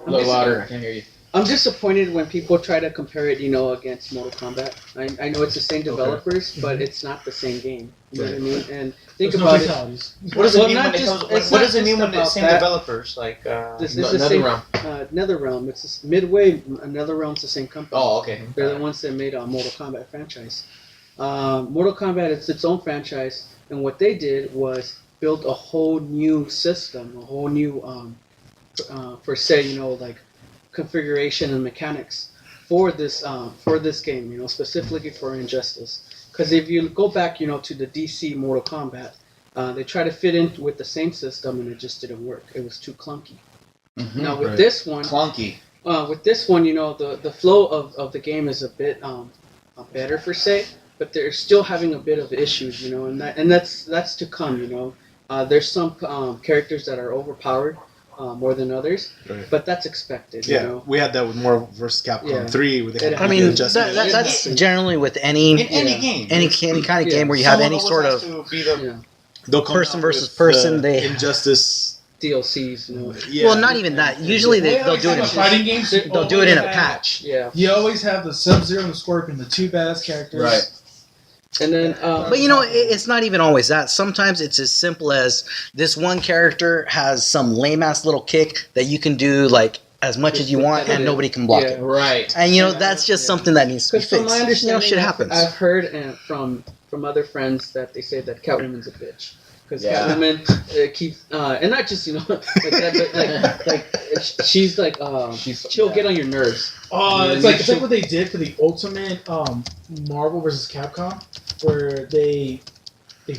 little louder. I can't hear you.
I'm disappointed when people try to compare it, against Mortal Kombat. I know it's the same developers, but it's not the same game. You know what I mean? And think
There's no
about it.
fatalities.
What does it
Well,
mean
not
when it
just-
comes?
it's
What
not
does it mean
just
when the
about
same
that.
developers? Like.
This
No,
is the
another
same.
round.
NetherRealm. It's Midway. NetherRealm's the same company.
Oh, okay.
They're the ones that made a Mortal Kombat franchise. Mortal Kombat is its own franchise, and what they did was build a whole new system, a whole new, per se, configuration and mechanics for this game, specifically for Injustice. Because if you go back, to the DC Mortal Kombat, they tried to fit in with the same system, and it just didn't work. It was too clunky. Now with
Right.
this one,
Clunky.
the flow of the game is a bit better per se, but they're still having a bit of issues, and that's to come, There's some characters that are overpowered more than others,
Right.
but that's expected,
yeah, we had that with Marvel vs. Capcom
Yeah.
3 where they had
I
I
to
mean,
make adjustments.
that's generally with any
In any game.
any kind of
Yeah.
game where you have
Someone
any
always
sort
has
of.
to be the-
Yeah,
They'll come
person
out
versus
with
person,
the
they-
Injustice.
DLCs,
Yeah.
Well, not even that. Usually they'll do it in
Fighting games,
they'll do it in a patch.
yeah.
You always have the Sub-Zero and the Scorpion, the two badass characters.
Right.
And then,
But it's not even always that. Sometimes it's as simple as this one character has some lame ass little kick that you can do as much as you want and nobody can block
Yeah.
it.
Right.
And that's just something that needs to be
because from
fixed.
my understanding,
Shit happens.
I've heard from other friends that they say that Catwoman's a bitch. because
Yeah.
Catwoman keeps and not just like that, but like she's like she'll get on your nerves.
It's like what they did for the Ultimate Marvel vs. Capcom, where they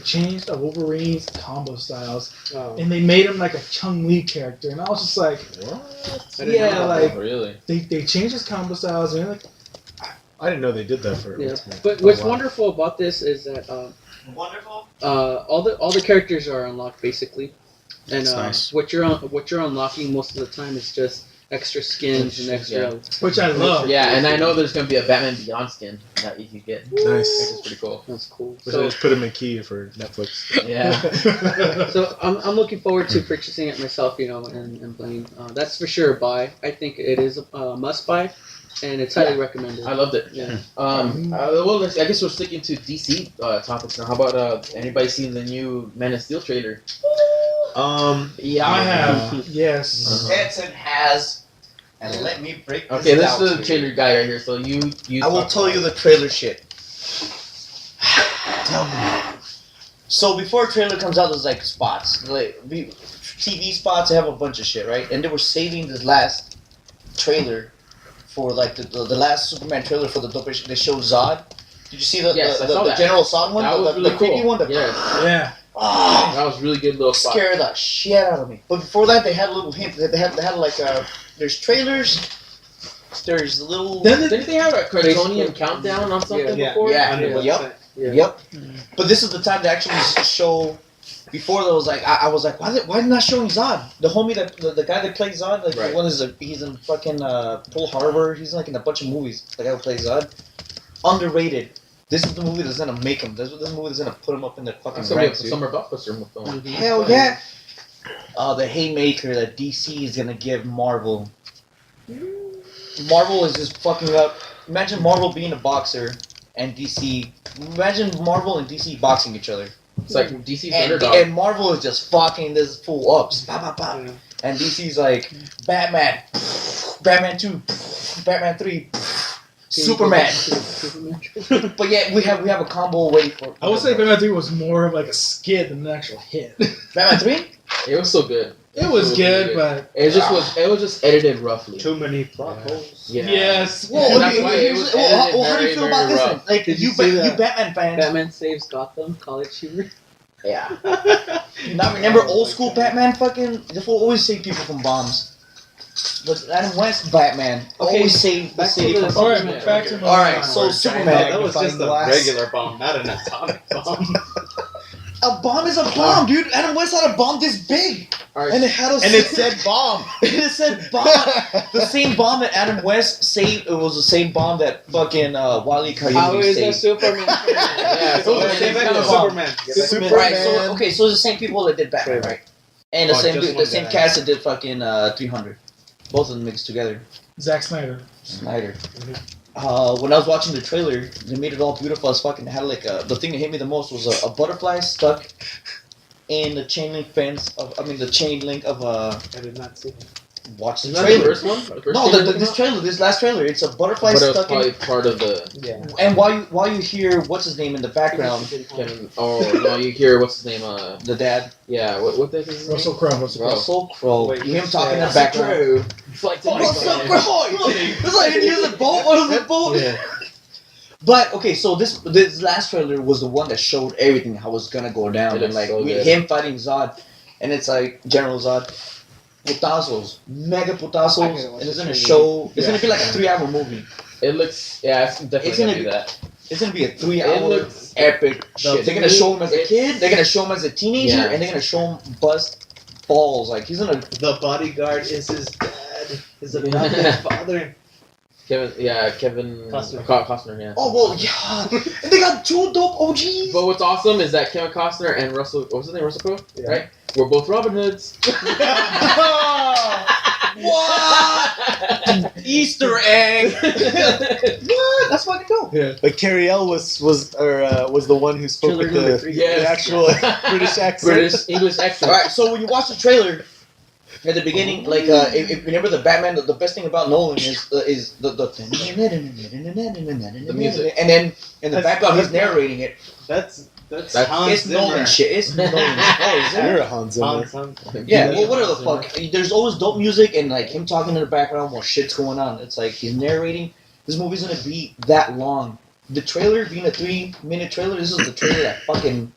changed a Wolverine's combo styles and they made him like a Chun-Li character, and I was just like,
What?
yeah, like
Really?
they changed his combo styles and like,
I didn't know they did that for.
Yeah,
Ultimate.
but what's wonderful about this is that
Wonderful.
all the characters are unlocked basically, and
That's nice.
what you're unlocking most of the time is just extra skins and extra.
which I love.
Yeah, and I know there's gonna be a Batman Beyond skin that you can get. Which
Nice.
is pretty cool.
That's cool.
So I just put him in key for Netflix.
Yeah.
So I'm looking forward to purchasing it myself, and playing. That's for sure a buy. I think it is a must buy, and it's highly recommended.
I loved it.
Yeah.
Well, I guess we're sticking to DC topics now. How about anybody seen the new Man of Steel trailer?
Yeah, I have. Yes.
Edson has, and let me break this
Okay, this
down
is
to
the
you.
trailer guy right here. So you.
I will tell you the trailer shit. Tell me. So before a trailer comes out, there's like spots, like TV spots. They have a bunch of shit, right? And they were saving this last trailer for like the last Superman trailer for the dope. They showed Zod. Did you see the
Yes, I saw
the
that.
General Zod one?
That was
the
really
creepy
cool.
one.
Yes.
Yeah.
Ah,
That was really good little spot.
scared the shit out of me. But before that, they had a little hint. They had like there's trailers. There's a little.
Then
Didn't they have a Kryptonian countdown on something
Yeah.
before?
Yeah.
100%. Yeah.
Yep. But this is the time to actually show. Before there was like I was like, why are they not showing Zod? The homie that the guy that plays Zod, like
Right.
one is he's in fucking Pearl Harbor. He's like in a bunch of movies. The guy who plays Zod, underrated. This is the movie that's gonna make him. This movie that's gonna put him up in the fucking
That's gonna be a
ranks. dude.
Summer Blockbuster film.
Mhm.
Hell yeah! The haymaker that DC is gonna give Marvel. Marvel is just fucking up. Imagine Marvel being a boxer and DC. Imagine Marvel and DC boxing each other.
It's like DC's
And,
underdog.
and Marvel is just fucking this fool up. Bah, bah, bah.
Yeah.
And DC's like Batman, Batman 2, Batman 3, Superman.
Superman.
But yet we have a combo waiting for.
I would say Batman 3 was more of like a skit than an actual hit.
Batman 3.
It was so good.
It was good, but
It was just edited roughly.
Too many plot holes.
Yeah.
yes.
Well,
That's why it was
how do you
edited
feel about
very
this? Then?
rough.
Like
Did you
you,
see
you
that?
Batman fans.
Batman saves Gotham. College humor.
Yeah.
Now remember old school Batman? Fucking, they will always save people from bombs. But Adam West Batman
Okay,
always saved the
back to
city
the-
from
All
bombs.
right, back to my.
All right, so Superman.
That was just a
glass.
regular bomb, not an atomic bomb.
A bomb is a bomb, dude. Adam West had a bomb this big,
All right.
and it had a.
And it said bomb.
it said bomb. The same bomb that Adam West saved. It was the same bomb that fucking Wile
How
Coyote
is a
saved.
Superman?
Yeah, so
It was the
it's
same
kind
kind
of
of
bomb.
bomb.
Superman.
Right. So okay, so it's the same people that did Batman, right? And the
Oh,
same
just
the
one
same
guy.
cast that did fucking 300. Both of them mixed together.
Zack Snyder.
Snyder. When I was watching the trailer, they made it all beautiful as fucking. They had like the thing that hit me the most was a butterfly stuck in the chain link fence of. I mean the chain link of
I did not see that.
Watch the
Isn't that the
trailer.
first one? The first
No,
trailer
this
came out?
trailer, this last trailer, it's a butterfly
But it was
stuck in.
probably part of the
Yeah.
And while you hear what's his name in the background,
Kevin. Oh no, you hear what's his name?
the dad
Yeah. What the his name?
Russell Crowe.
Russell Crowe,
Wait,
you hear him
who's
talking in the
that?
background.
It's like
Russell Crowe. It's like he was a boat. What was the boat?
Yeah.
But okay, so this last trailer was the one that showed everything how it's gonna go down,
It
and
looks
like
so good.
him fighting Zod, and it's like General Zod, putazos, mega putazos,
I gotta watch
and it's
this
gonna
trailer.
show. It's gonna be like a 3-hour movie.
It looks. Yeah, it's definitely
It's gonna
gonna do
be-
that.
It's gonna be a
It
3-hour
looks.
epic shit. They're gonna show him as a
it's-
kid. They're gonna show him as a teenager,
Yeah.
and they're gonna show him bust balls. Like he's gonna.
The bodyguard is his dad. His adopted father.
Kevin
Costner.
Costner, yeah.
Oh well, yeah. And they got 2 dope OGs.
But what's awesome is that Kevin Costner and Russell, what was his name, Russell Crowe,
Yeah.
right? We're both Robin Hoods.
What? Easter egg. What? That's fucking dope.
Yeah. But Carrie L was the one who spoke
Trailer
with
number
the,
3.
the actual British accent.
British English accent.
All right, so when you watch the trailer, at the beginning, like if you remember the Batman, the best thing about Nolan is the
music.
and then in the background he's narrating it.
That's That's
That's-
Hans
It's Nolan
Zimmer.
shit. It's Nolan. Oh, is
You're
it?
a Hans Zimmer.
Yeah, well, whatever the fuck. There's always dope music and like him talking in the background while shit's going on. It's like he's narrating. This movie's gonna be that long. The trailer being a 3-minute trailer, this is the trailer that fucking.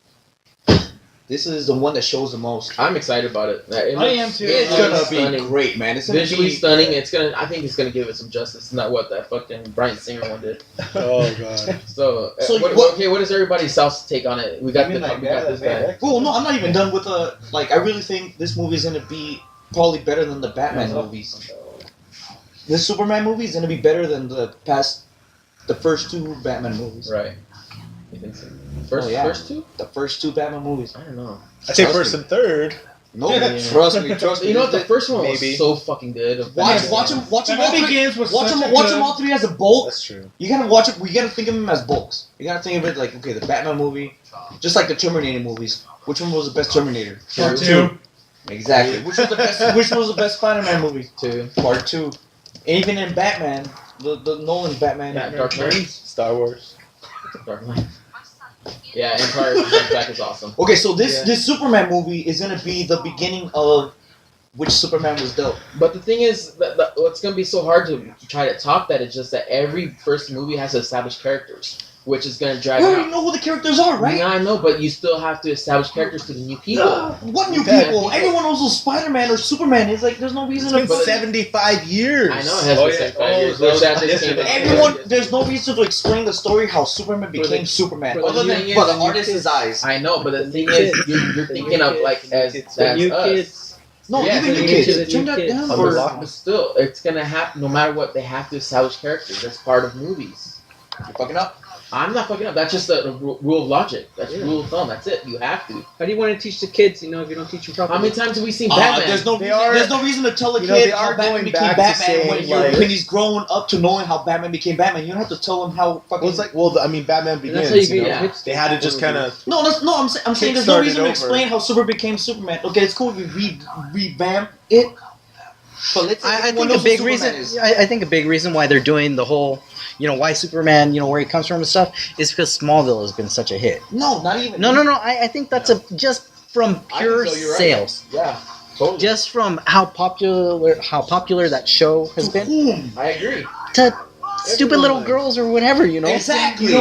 This is the one that shows the most.
I'm excited about it. It
I am too.
It's
visually
gonna
stunning.
be great, man. It's gonna
Visually
be
stunning. It's gonna. I think it's gonna give it some justice. Not what that fucking Bryan Singer one did.
Oh god.
So,
So
what is everybody else's take on it? We got
You mean
we got this guy.
Well, no, I'm not even done with the. Like, I really think this movie's gonna be probably better than the Batman movies. This Superman movie is gonna be better than the first 2 Batman movies.
Right. You think so?
Oh, yeah.
First two?
The first 2 Batman movies.
I don't know.
I say
Trust
first
me.
and third.
No,
Yeah.
trust me.
You know what? The first one
Maybe.
was so fucking good.
Watch them all
Batman
three.
Begins was
Watch
such
them
a good-
all 3 as a bulk.
That's true.
You gotta watch it. You gotta think of them as bulks. You gotta think of it like, okay, the Batman movie, just like the Terminator movies. Which one was the best Terminator?
Part 2.
Exactly. Which was the best? Which was the best Spider-Man movie?
Two.
Part 2. Even in Batman, the Nolan Batman.
Yeah, Dark Knight.
Star Wars.
Dark Knight. Yeah, Empire Strikes Back is awesome.
Okay, so this Superman movie is gonna be the beginning of which Superman was dope.
But the thing is, that what's going to be so hard to try to top that is just that every first movie has to establish characters, which is going to drag
You
out.
already know who the characters are, right?
Yeah, I know, but you still have to establish characters to the new people.
What new
Okay.
people? Everyone knows who Spider-Man or Superman is. Like, there's no reason
It's been
to.
75 years.
I know it has
Oh,
been
yeah.
75
Oh,
years.
that
Which that
was
just came
yesterday.
out.
Everyone, there's no reason to explain the story how Superman
For
became
the-
Superman,
for the
other than
new-
for the
the new
artist's
kids.
eyes.
I know, but the
The
thing
new
is,
kids.
you're
The
thinking
new
of
kids.
like as
The new
us.
kids.
No,
Yeah,
even
the
new
new
kids.
kids.
Turn
The
that
new
down.
kids.
Or,
Unlock.
But still, it's gonna happen no matter what. They have to establish characters. That's part of movies.
you're fucking up.
I'm not fucking up. That's just the rule of logic. That's rule of thumb. That's it. You have to.
How do you want to teach the kids? You know, if you don't teach them properly.
How many times have we seen Batman?
There's no
They
reason,
are-
there's no reason to tell a
you know,
kid
they
how
are
Batman
going
became
back to
Batman
saying,
when
like-
he's growing up to knowing how Batman became Batman. You don't have to tell him how fucking.
Well, it's like, well, I mean, Batman
And
Begins.
that's how you
You
get
know?
Yeah.
your hits.
They had to just kind of.
no, I'm saying there's no
Kickstarted
reason to
over.
explain how Super became Superman. Okay, it's cool if we revamp it, but let's.
I
everyone
think a
knows who
big
Superman
reason.
is.
I think a big reason why they're doing the whole, why Superman, where he comes from and stuff, is because Smallville has been such a hit.
No, not even.
No. I think that's just from pure
so, you're right.
sales,
Yeah, totally.
just from how popular that show has
To
been
whom?
I agree.
to stupid little girls or whatever.
Exactly.
You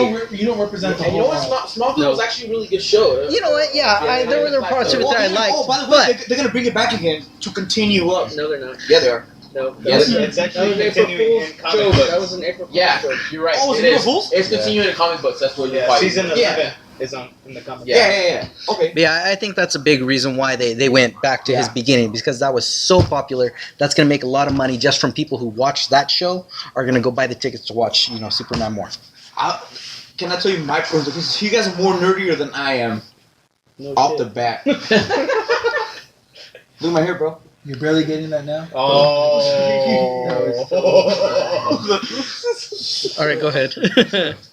don't represent the
And you know
whole
what? Smallville was actually a really good show.
You know what? Yeah, there were parts of it that I liked,
Oh, by the way,
but
they're gonna bring it back again to continue up.
No, they're not.
Yeah, they are.
No.
Yes,
It's
That was
actually
an April
continuing in
Fool's
comic
joke.
books.
That was an April Fool's
Yeah,
joke.
you're right.
Oh, was it
is.
April Fool's?
It's continuing in comic books. That's what you're
Yeah,
fighting.
season
Yeah.
11 is on in the comic.
Yeah.
Yeah. Okay.
But yeah, I think that's a big reason why they went back to his
Yeah.
beginning, because that was so popular. That's going to make a lot of money just from people who watch that show are going to go buy the tickets to watch, Superman more.
Can I tell you my point? Because you guys are more nerdier than I am
No
off
shit.
the bat. Look at my hair, bro.
You're barely getting that now.
Oh.
All right, go ahead.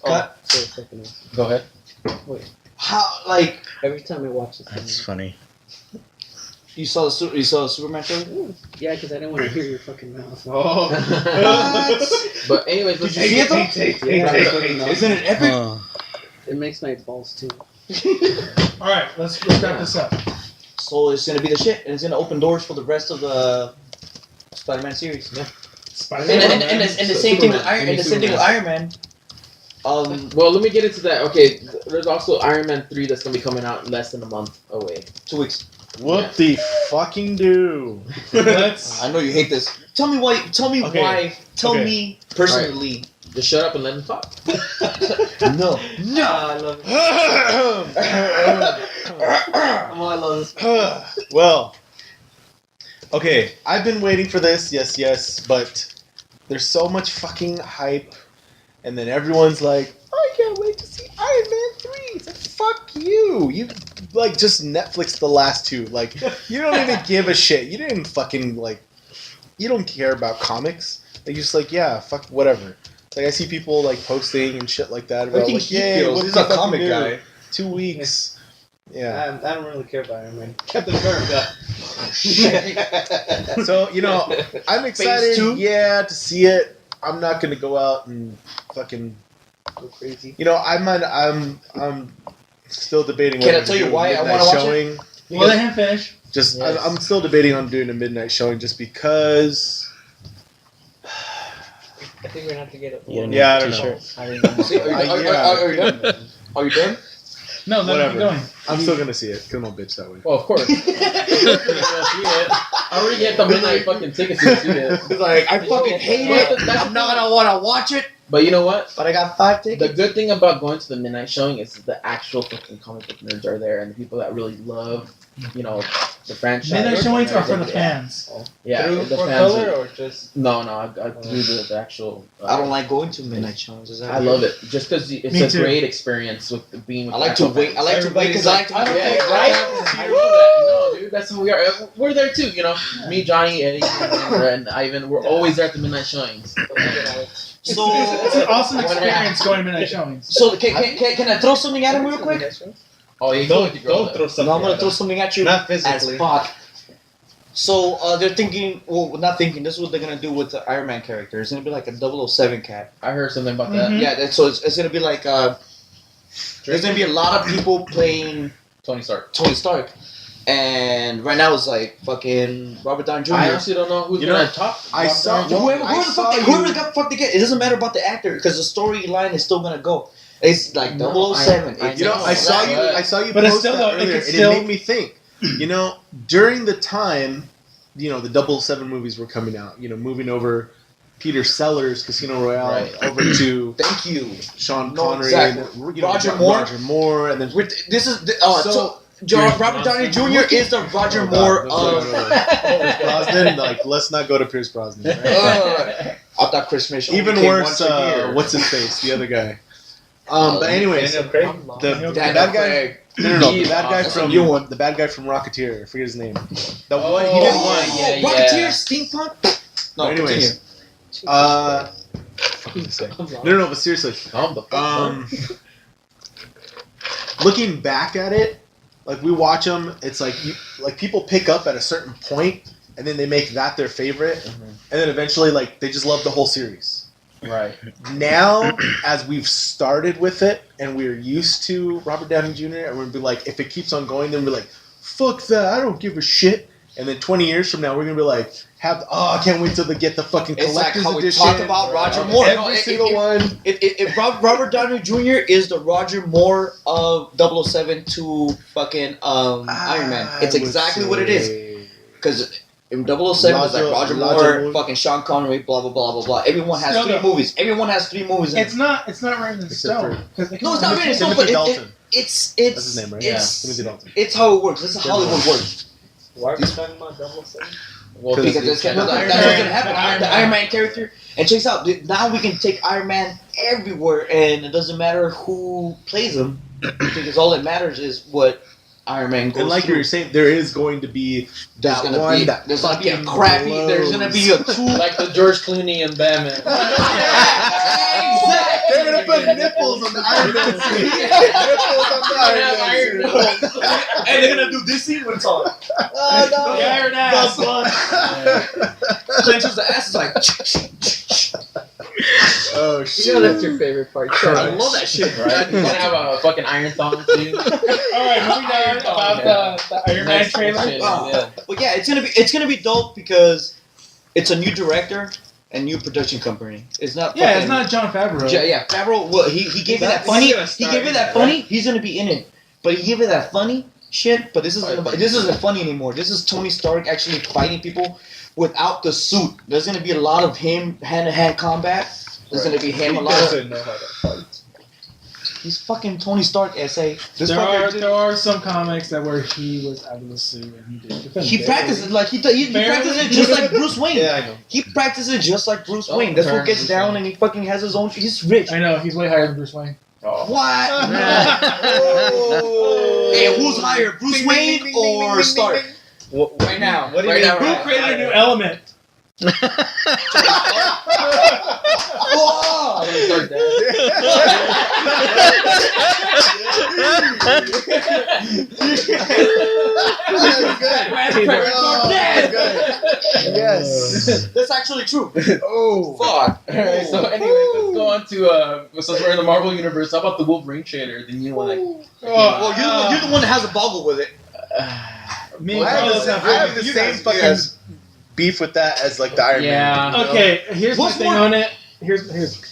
Cut.
Go ahead.
How like
Every time I watch this.
That's funny.
you saw the Superman trailer?
Yeah, because I didn't want to hear your fucking mouth.
Oh.
But anyways,
Did
let's
you see it though?
Yeah,
Isn't it epic?
it makes my balls too.
All right, let's wrap this up.
So it's gonna be the shit, and it's gonna open doors for the rest of the Spider-Man series. And the same thing with Iron. And the same thing with Iron Man.
Well, let me get into that. Okay, there's also Iron Man 3 that's gonna be coming out in less than a month away.
2 weeks.
Whoop the fucking do.
I know you hate this. Tell me why. Tell me
Okay.
why. Tell
Okay.
me personally.
Just shut up and let him talk.
No.
I love it. I love this.
Well, okay, I've been waiting for this, yes, but there's so much fucking hype, and then everyone's like, I can't wait to see Iron Man 3. It's like, fuck you. You, just Netflix the last two. Like, you don't even give a shit. You didn't fucking, you don't care about comics. Like, you're just like, yeah, fuck, whatever. Like, I see people, posting and shit like that. About,
think he
yay,
feels.
what's
He's
the
a
fucking
comic
new?
guy.
2 weeks. Yeah.
I don't really care about Iron Man. Captain America.
So, I'm excited,
2?
yeah, to see it. I'm not gonna go out and fucking
Go crazy.
I'm still debating.
Can I
whether
tell
to
you
do a
why I
midnight
wanna watch it?
showing.
Well, let him finish.
Just,
Yes.
I'm still debating on doing a midnight showing, just because.
I think we're gonna have to get it.
You don't
Yeah, I
need
don't
a
know.
t-shirt.
See, are you done? Are you done?
No, let him
Whatever.
keep going.
I'm still gonna see it. Come on, bitch, that way.
Well, of course. I already get the midnight fucking tickets to see it.
It's like, I fucking hate it. I'm not gonna wanna watch it,
But you know what?
but I got 5
The
tickets.
good thing about going to the midnight showing is the actual fucking comic book nerds are there, and the people that really love, you know, the franchise.
Midnight showings are for the
Yeah.
fans.
Yeah,
Through
the
for
fans.
color
are-
or just?
No, I through the actual.
I don't like going to midnight shows. Is that
I love it just because it's
Me
a
too.
great experience with being with.
I like to
actual
wait.
fans.
I like to wait because I like to.
I don't
Yeah,
think, right? I love that. No, dude, that's who we are. We're there too, you know. Me, Johnny, Eddie, and Ivan. We're always there at the midnight showings.
So,
It's an awesome experience going to midnight showings.
so can I throw something at him real quick?
Oh, you
Don't throw
No,
something.
I'm gonna
at
throw
him.
something at you.
Not
As
physically.
fuck. So they're thinking, well, not thinking. This is what they're gonna do with the Iron Man character. It's gonna be like a 007 cat.
I heard something about that.
Mhm.
Yeah, so it's gonna be like there's gonna be a lot of people playing
Tony Stark.
Tony Stark, and right now it's like fucking Robert Downey Jr.
I honestly don't know who's
You
gonna
know,
talk.
I
about
saw-
that.
Whoever,
I
whoever, the fuck
saw
whoever
you-
got fuck they get, it doesn't matter about the actor because the storyline is still gonna go. It's like
No,
007.
I
It's
You know,
know,
I saw you.
but-
I saw you
but it's
post
still,
that
though, it
earlier,
could
and
still-
it made me think. You know, during the time, you know, the 007 movies were coming out. You know, moving over Peter Sellers' Casino Royale
Right.
over to
Thank you.
Sean
No,
Connery,
exactly.
and, you know,
Roger Moore.
Roger Moore, and then
This is
So-
Robert Downey Jr. is the Roger Moore of.
Pierce Brosnan. Like, let's not go to Pierce Brosnan. Right?
I thought Chris Fish only
Even
came
worse,
once a year.
what's his face? The other guy. But anyways,
Daniel Craig?
the
Daniel
bad guy.
Craig.
No, the bad guy
That's a
from
new one.
the bad guy from Rocketeer. I forget his name. The
Oh,
one he did
yeah,
one.
yeah.
Rocketeer, Steampunk. No,
Anyways.
continue.
No, but seriously.
Calm the fuck down.
Looking back at it, like we watch them, it's like like people pick up at a certain point, and then they make that their favorite, and then eventually like they just love the whole series.
Right.
Now, as we've started with it, and we're used to Robert Downey Jr., and we're gonna be like, if it keeps on going, then we're like, fuck that, I don't give a shit. And then 20 years from now, we're gonna be like, I can't wait till they get the fucking
It's like
collector's
how we
edition.
talked about Roger
Right.
Moore.
Every single one.
Robert Downey Jr. is the Roger Moore of 007 to fucking Iron Man. It's exactly what it is. Because in 007 it's like Roger Moore, fucking Sean Connery, blah blah blah blah blah. Everyone has
Still
3
though.
movies. Everyone has 3 movies. In
It's not written in
Except
stone. 'cause they
No, it's
can-
not written in stone,
Timothy
but
Dalton.
it's
That's his name, right?
It's,
Timothy Dalton.
it's how it works. This is how Hollywood works.
Why are we talking about 007?
Well,
Because that's
it's-
what's gonna happen. The Iron Man character. And check this out. Now we can take Iron Man everywhere, and it doesn't matter who plays him, because all that matters is what Iron Man goes
And like you
through.
were saying, there is going to be
There's
that
gonna
one
be
that
there's gonna be a
fucking
crappy. There's gonna be a
blows.
two.
like the George Clooney and Batman.
They're gonna put nipples on the Iron Man suit. Nipples on the Iron Man suit.
And they're gonna do this scene when it's on.
The iron ass.
Clenches the ass. Is like.
Oh
You
shit!
know that's your favorite part.
I love that shit.
Right? You're gonna have a fucking iron thong too.
All right, moving on about the Iron Man
Nice
trailer.
shit,
Wow.
yeah.
But yeah, it's gonna be dope because it's a new director and new production company. It's not.
Yeah,
fucking-
it's not John Favreau.
Yeah, Favreau. Well, he gave me that
That's
funny.
gonna
He
start
gave me that
it,
funny. He's gonna be in it, but he gave me that funny shit. But this isn't funny anymore. This is Tony Stark actually fighting people without the suit. There's gonna be a lot of him hand-to-hand combat. There's gonna be him
He
a lot of.
doesn't know how to fight.
He's fucking Tony Stark. SA. This
There
fucker.
are some comics that where he was out of the suit and he did. defend
He
it.
practices like he practices it just like Bruce Wayne.
Yeah, I know.
He practices just like Bruce
Oh,
Wayne. That's what
turn
gets
Bruce
down
Wayne.
and he fucking has his own. He's rich.
I know he's way higher than Bruce Wayne.
Oh.
What? Hey, who's higher, Bruce Wayne or Stark?
Right
now.
What do you
Right
mean?
now.
Who created a new element?
Oh!
Yes.
That's actually true.
Oh fuck! All right, so anyway, let's go on to since we're in the Marvel universe. How about the Wolverine trailer? The new one, like.
Well, you're the one that has a boggle with it.
Me
Well,
and
I
Carlos have
have the same fucking beef with that as like the Iron Man.
Yeah.
Okay, here's
What's
my thing
more-
on it. Here's.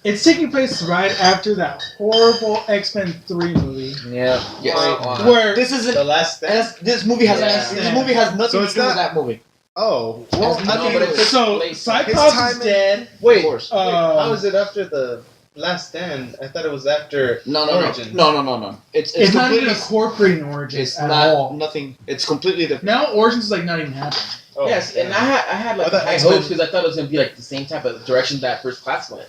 It's taking place right after that horrible X-Men 3 movie.
Yeah.
Yes.
Wow.
Where
This isn't.
The last stand.
This movie has
Yeah.
this movie has nothing
So
to
it's
do with
not-
that movie.
Oh, well,
No,
I mean,
but it's-
so
His
Cyclops
time
is
in-
dead.
Wait,
Of course.
how is it after the last stand? I thought it was after
No.
Origins.
No. It's
It's not even
completely.
incorporating Origins
It's
at
not
all.
nothing. It's completely different.
Now Origins is like not even happening.
Oh,
Yes, and I had like
I thought
high
X-Men-
hopes because I thought it was gonna be like the same type of direction that First Class went.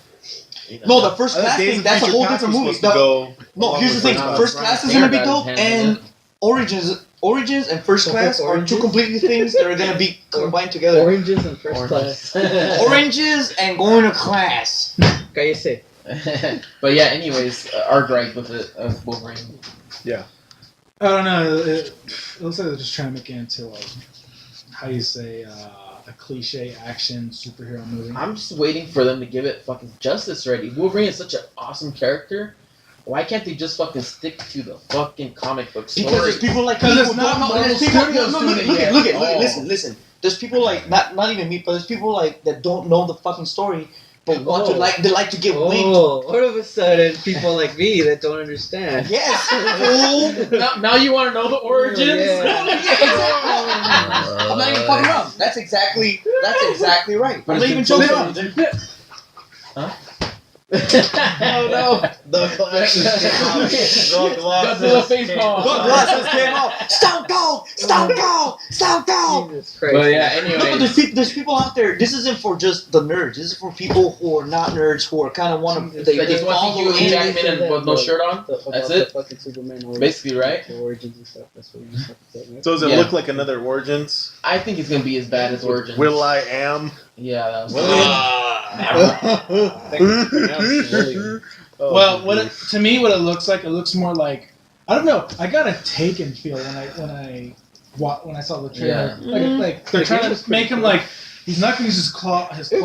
You know?
No, the first
I thought
class
Days
thing.
of
That's a
Future
whole
Past
different
was
movie.
supposed to go
No,
along
here's the
with
thing.
First Class.
First class is gonna be dope, and Origins and First Class are two completely things that are gonna be combined together.
Oranges and first class.
Oranges and going to class.
Cállese.
But yeah, anyways, our gripe with it, Wolverine.
I don't know. It looks like they're just trying to make it into like how you say a cliche action superhero movie.
I'm just waiting for them to give it fucking justice already. Wolverine is such an awesome character. Why can't they just fucking stick to the fucking comic book story?
Because there's people like me
Because
who
it's not
don't know.
Marvel
There's people.
Studios
No,
doing it
look
yet.
at, look at,
Oh.
listen. There's people like not even me, but there's people like that don't know the fucking story, but want to they like to get winked.
Oh, all of a sudden, people like me that don't understand.
Yes, fool.
now you want to know the origins?
I'm not even fucking around. That's exactly right.
But
I'm not even
it's
joking
been
around.
Oh no!
The glasses came out. The
Godzilla
glasses
face
came
palm.
The glasses came out. Stone Cold.
Jesus Christ.
But yeah,
No, but
anyway.
there's people out there. This isn't for just the nerds. This is for people who are not nerds, who are kind of want to.
They just want to see
follow
Hugh
in.
Jackman and with no shirt on. That's it?
Fucking Superman origins.
Basically, right?
The origins and stuff. That's what you have to say, right?
So does it
Yeah.
look like another Origins?
I think it's gonna be as bad as Origins.
Will I am?
Yeah, that was.
Oh,
Well, to me, what it looks more like I don't know. I got a Taken feel when I saw the trailer. Like they're trying to make him like he's not gonna use his claws.
His
He's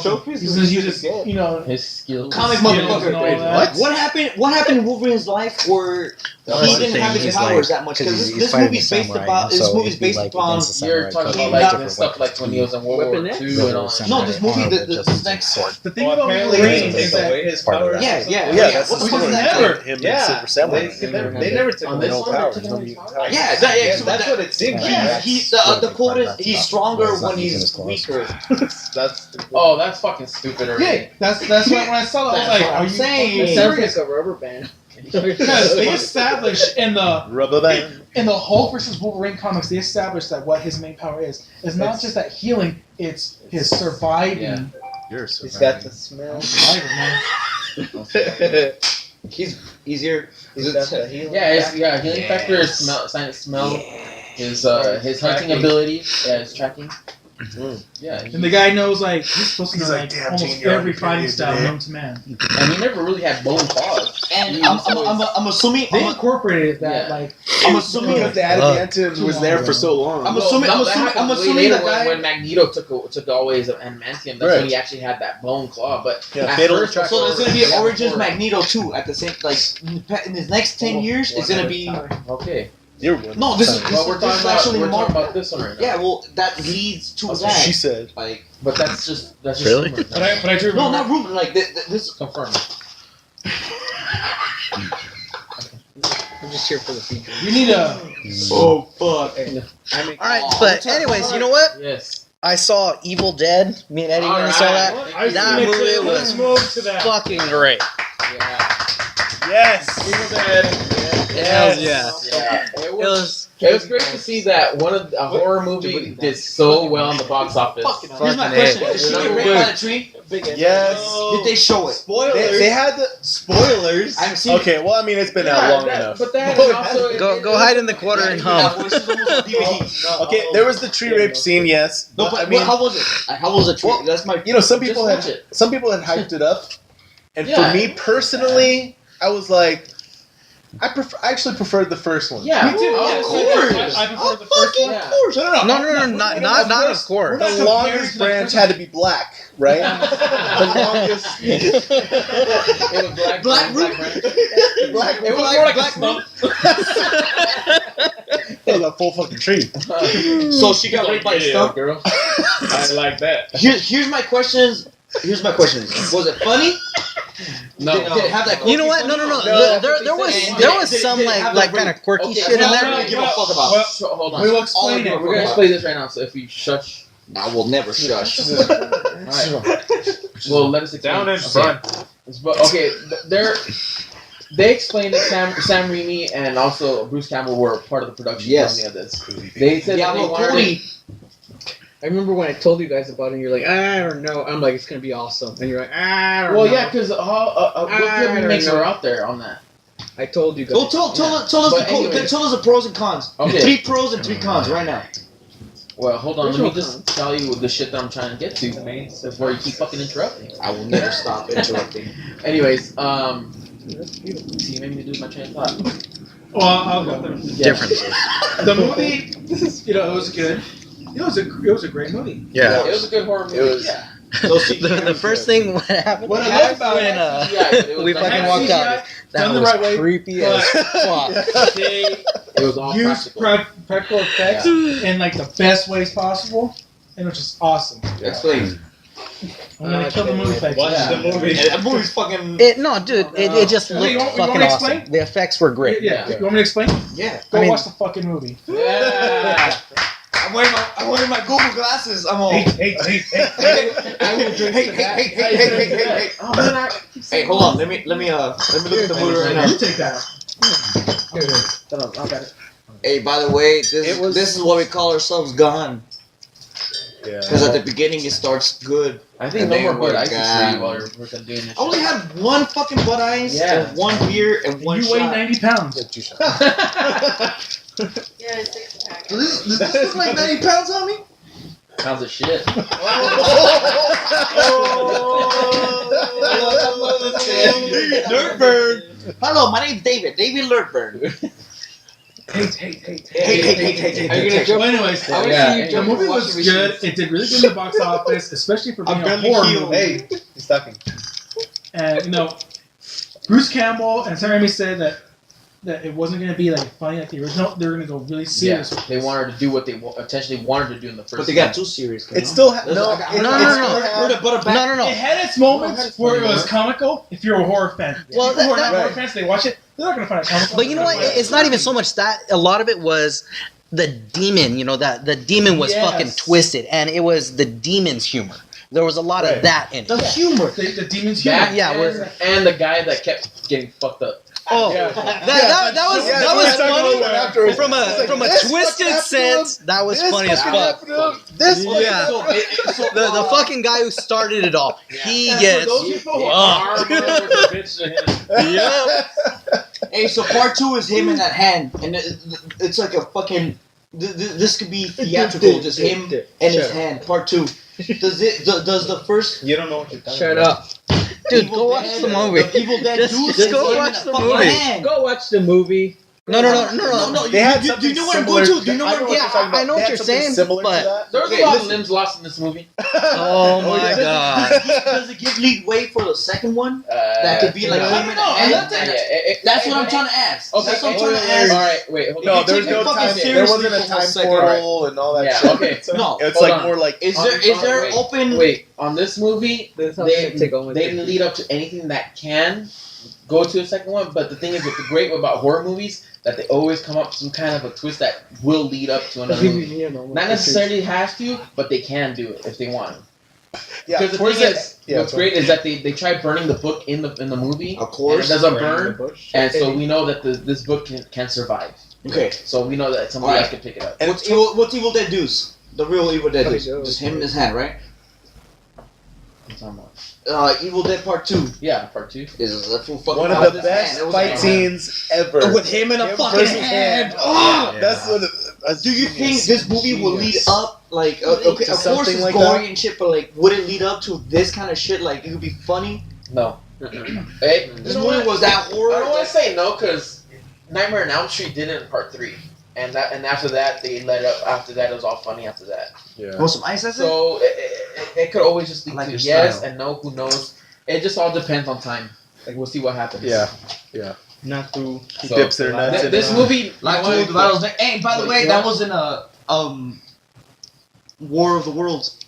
trophies
gonna use his, you know,
His skills.
Comic
skills
motherfucker.
and all that.
What happened in Wolverine's life where he didn't have his powers that much? Because this movie's based upon. This movie's based upon.
You're talking
He
about
got-
like this stuff like when he was in World War
Weapon
II
X?
and all that.
No, this movie. This next.
The thing
Well,
about
apparently
Wolverine
they
is
take
that
away his
part of
powers.
that.
Yeah.
that's
What the
the
fuck is
story.
that?
Never.
Him
Yeah,
and Silver Samurai.
they never took
On
away
this
his
one,
powers.
they're taking away his powers.
Yeah,
That's what it seems
Yeah,
like.
the quote is he's stronger
He's not
when
using
he's
his claws.
weaker.
That's
Oh, that's fucking stupid already.
yeah, that's why when I saw that, I was
That's
like,
what
"Are
I'm
you
saying.
It
fucking
sounds
serious?"
like a rubber band.
Because they established in the
Rubber band.
Hulk versus Wolverine comics, they established that what his main power is not just that healing; it's his surviving.
Yeah.
You're so
He's got the smell.
Survivor, man.
He's easier.
He's got the healing.
Yeah, healing factor is smell. His hunting ability, his tracking. Yeah,
And the guy knows like he's supposed to know
He's like,
like
"Damn,
almost
Gene, you're
every
on
fighting
period
style
today."
known to man.
and he never really had bone claws.
And
He
I'm
was always-
assuming.
They incorporated that
Yeah.
like
I'm assuming.
Because the adamantium was there for so long.
I'm assuming.
No,
I'm
that
assuming.
happened
I'm
way
assuming
later
the guy.
when Magneto took always adamantium. That's
Right.
when he actually had that bone claw. But
Yeah,
at
Fatal
first,
Attraction.
So there's gonna be an
yeah,
Origins
before-
Magneto too at the same like in his next 10 years. It's gonna be
Okay.
You're one.
no. This is
Well, we're talking
actually
about
more.
about this one right now.
Yeah, well, that leads to
That's
that.
what she said.
Like
But that's just
Really?
rumors now.
But I do
no,
remember.
not rumor. Like this.
Confirmed.
I'm just here for the future.
We need a.
Oh fuck.
All right, but anyways, you know what?
Yes.
I saw Evil Dead. Me and Eddie went and saw that.
Alright.
That movie was
move to that.
fucking great.
Yeah.
Yes.
Evil Dead.
Hells yeah.
Yeah, it
It
was.
was.
It was great to see that one of a horror movie did so well in the box office.
Here's my
Fucking
question:
A.
Did she get raped by the tree?
Yes.
Did they show it?
Spoilers.
They had the.
Spoilers.
I haven't seen it.
Okay, well, I mean, it's been
Yeah,
out long
that-
enough.
But that and also
Go hide in the corner and hum.
This is almost a DVD.
Okay, there was the tree rape scene, yes.
No,
But,
but
I mean,
how was it? How was the tree?
Well,
That's my.
you know, some
Just
people
watch
had
it.
hyped it up, and
Yeah.
for me personally, I was like, I actually preferred the first one.
Yeah,
Me too.
of
Yeah,
course.
I prefer the first one.
Yeah.
course.
No, not of course.
The
comparing
longest
to the
branch
first
had to be black, right? The longest.
It was black.
Black root.
Black.
It was
Black-
more like
black
a smoke.
It was a full fucking tree.
So she got raped by a stump.
girl. I like that.
Here's my questions. Here's my questions. Was it funny?
No.
Did it have that?
You know what? No.
No,
There was
did-
some
did it
like
have
like
the
kind of quirky
Okay,
shit in
no,
there.
no,
I don't give a fuck about.
Well,
Hold on.
we will
All
explain
of
it.
them.
We're gonna explain this right now. So if you shush,
I will never shush.
alright. Well, let us explain.
Down in
Okay.
front.
But okay, they explained that Sam Raimi and also Bruce Campbell were part of the production
Yes.
company of this. They said
Yeah,
that they
well,
wanted
Cody.
I remember when I told you guys about it, and you're like, I don't know. I'm like, it's gonna be awesome, and you're like, I don't
Well,
know.
yeah, because what
I
good remakes
don't know.
are out there on that?
I told you guys.
Go tell us
But anyways.
tell us the pros and cons.
Okay.
3 pros and 3 cons right now.
Well, hold on.
There's
Let me
no
just tell you the shit that I'm trying to get to before you keep fucking interrupting.
I will never stop interrupting.
Anyways, see, you made me lose my train of thought.
Well, I'll go.
Yeah.
Differences.
The movie, it was good. It was a great movie.
Yeah.
It was a good horror movie.
It was-
Yeah.
The first thing what happened
What I love about
when
CGI, but it was
we
done
fucking
right.
walked out.
CGI,
That
done the
was
right way,
creepy as fuck.
They
It was all
used
practical.
practical effects in like the best ways possible, and which is awesome.
Explain.
I'm gonna kill the movie effects.
Watch
Yeah.
the movie.
That movie's fucking.
No, dude, it just
Hey,
looked
you want me
fucking
to
awesome.
explain?
The effects were great.
Yeah. You want me to explain?
Yeah.
Go
I mean-
watch the fucking movie.
Yeah.
I'm wearing my Google glasses. I'm all.
Hey.
I will drink hey.
Oh man, I keep
Hey,
saying
hold on. Let me look at the movie right now.
You take that.
Hold on, I got it.
Hey, by the way,
It was-
this is what we call ourselves gone.
Yeah.
Because at the beginning it starts good.
I think
And
no
they
more
were
Bud Ice for
gone.
you while you're freaking doing this.
I only had one fucking Bud Ice,
Yeah.
and one beer, and one
You
shot.
weigh 90 pounds.
Yeah, 6-pack.
So this is like 90 pounds on me?
Pounds of shit.
Lertburn. Hello, my name's David. David Lertburn.
Hey.
Hey.
Are you gonna jump?
Well, anyways,
I wanna
Yeah,
see you
the
the
jump
movie
in
was
washing
good.
machines.
It did really good in the box office, especially for being
I'm
a
barely
horror
healed.
movie.
Hey, he's talking.
And Bruce Campbell and Sam Raimi said that it wasn't going to be like funny like the original. They were going to go really
Yeah,
serious. with
they
this.
wanted to do what they intentionally wanted to do in the first.
But they got too serious.
It's still no.
No.
No.
It had its moments where it was comical. If you're a horror fan,
Well,
people who are not
that-
horror fans, they watch it. They're not going to find it comical.
But you know what? It's not even so much that. A lot of it was the demon. That the demon was
Yes.
fucking twisted, and it was the demon's humor. There was a lot
Right.
of that in it.
The humor.
The demon's humor.
That,
Yeah,
and the guy that kept getting fucked up.
Oh,
Yeah.
that was
Yeah,
that
we
was
were talking
funny
about that afterwards.
from
It's like,
a
this
twisted
fucking
sense. That was
This
funny as
fucking
fuck.
happened to him. This fucking
Yeah.
happened to him.
The fucking guy who started it all. He
And
gets.
for those people who
fucked. Yep.
Hey, so part 2 is him in that hand, and it's like a fucking. This could be theatrical, just him and his hand. Part 2. Does the first
You don't know what you're talking
Shut
about.
up.
Dude,
Evil
go watch
Dead-
the movie.
The Evil Dead
Just-
dude
just
is
go
him in
watch
that
the
fucking
movie.
hand.
Go watch the movie.
No.
No,
They had
do you know what I'm
something
going to?
similar-
Do you know
I
what
know
I'm
you're
Yeah,
talking about.
I know
They
what
had
you're
something
saying,
similar to
but-
that.
There was
Okay,
a lot of
listen.
limbs lost in this movie.
Oh my god.
Does it give lead way for the second one? That could be like
no.
him in the hand. That's what I'm trying to ask.
Okay,
That's what I'm
okay,
trying to ask.
All right, wait, hold
No,
on.
there was
take it
no
fucking
time. There
seriously
wasn't a
for
time
1 second.
portal and all that
Yeah,
shit.
okay.
No.
It's
Hold
like
on.
more like
Is
On-
there
wait.
open?
Wait, on this movie,
That's how
they
it's gonna take almost
they didn't lead up to anything that can go to a second one. But the thing is, what's great about horror movies that they always come up with some kind of a twist that will lead up to another movie. Not necessarily has to, but they can do it if they want.
Yeah,
Because the
towards
thing
it-
is,
yeah,
what's
so-
great is that they try burning the book in the movie,
Of course.
and it doesn't
Burning
burn,
the bush.
and so we know that this book can survive.
Okay.
So we know that somebody
Alright.
else can pick it up.
And
What's Evil Dead Deuce? The real Evil Dead
Probably
Deuce.
does.
Just him in his hand, right?
It's on what?
Evil Dead Part 2
Yeah, part 2.
is a full fucking
One
out
of the
his hand.
best
It was
fight
a-
scenes ever.
With him in a
Him
fucking
versus
hand.
him.
Oh!
That's what.
Do you think this movie will lead up, like, okay,
To
of course
something
it's
like
gory
that?
and shit, but like, would it lead up to this kind of shit? Like, it would be funny.
No. Hey,
This movie was that horror.
I don't want to say no because Nightmare on Elm Street did it in part 3, and after that they let up. After that, it was all funny. After that,
Yeah.
Want some ice?
so it could always just lead
I like
to
your
yes
style.
and no. Who knows? It just all depends on time. Like we'll see what happens.
Yeah.
Not to.
He
So,
dips their nuts in
This
it.
movie,
Like,
you know
dude,
what?
hey, by the
Like,
way,
you
that
know-
was in a War of the Worlds.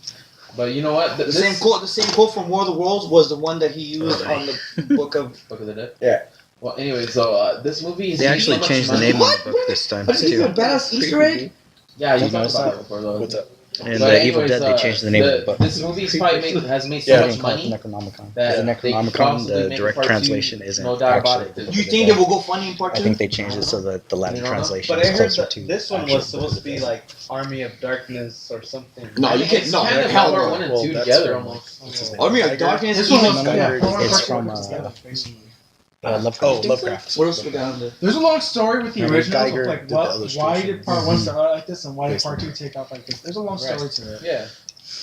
But you know what?
The same quote from War of the Worlds was the one that he used on the book of.
Book of the Dead.
Yeah.
Well, anyway, so this movie is
They actually
so much
changed the
money.
name of the book this time
But it's even a
too.
badass Easter egg.
Yeah, you
Don't
talked
know
about
that.
it before though.
What's up?
In
But
the Evil
anyways,
Dead, they changed the name of the book.
This movie's probably has made so
Yeah.
much money
Necronomicon.
that
The
they
Necronomicon,
possibly
the
make
direct
part 2,
translation isn't
no doubt about
actually
it.
the
Do you
Book of
think
the
it will go funny in part
I
2?
think they changed it so that the Latin
You don't know?
translation
But I
is
heard
closer
that
to
this one
actual
was supposed to
Book of
be
the Dead.
like Army of Darkness or something.
No, you
It's
can't. No,
kind of
hell
part
no.
1 and
Well,
2
that's
together
from-
almost.
what's his name?
Army of
Tiger?
Darkness.
This one
even-
was
No, no,
yeah,
no,
part one
it's
and
from,
part two was together, basically.
Lovecraft.
Lovecraft.
What else we got on there?
There's a long story with the
Maybe
originals
Geiger
of like
did the
why
illustration.
did part one start out like this and why did
Based
part
on
two take off like this. There's a long
Right.
story to it.
Yeah.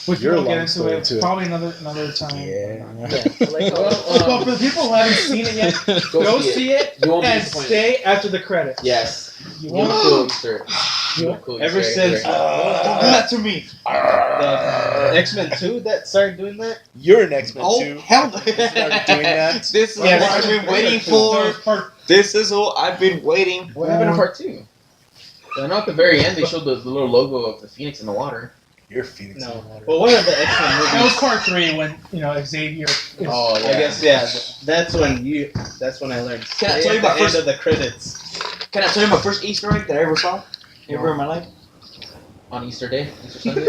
Which we
Your
won't get
long
into
story
it.
to it.
Probably another time.
Yeah.
But for the people who haven't seen it yet, go see it
You won't be
and
disappointed.
stay after the credits.
Yes.
You
You won't
won't.
cool Easter. You won't cool
Ever
Easter
since
egg.
Don't do that to me.
the X-Men 2 that started doing that.
You're an X-Men
Oh
too.
hell no!
Started doing that.
This is
Yeah,
what I've been waiting
No,
for.
part
This is what I've been waiting.
What happened in part 2? I know at the very end they showed the little logo of the Phoenix in the water.
You're Phoenix.
No.
in the water.
Well, one of the X-Men
that was
movies.
part 3 when Xavier. Is,
Oh yeah.
I guess yeah. That's when I learned.
Can I
Stay
tell you
at the
my first-
end of the credits?
Can I tell you my first Easter egg that I ever saw? Ever in my life?
On Easter Day, Easter Sunday.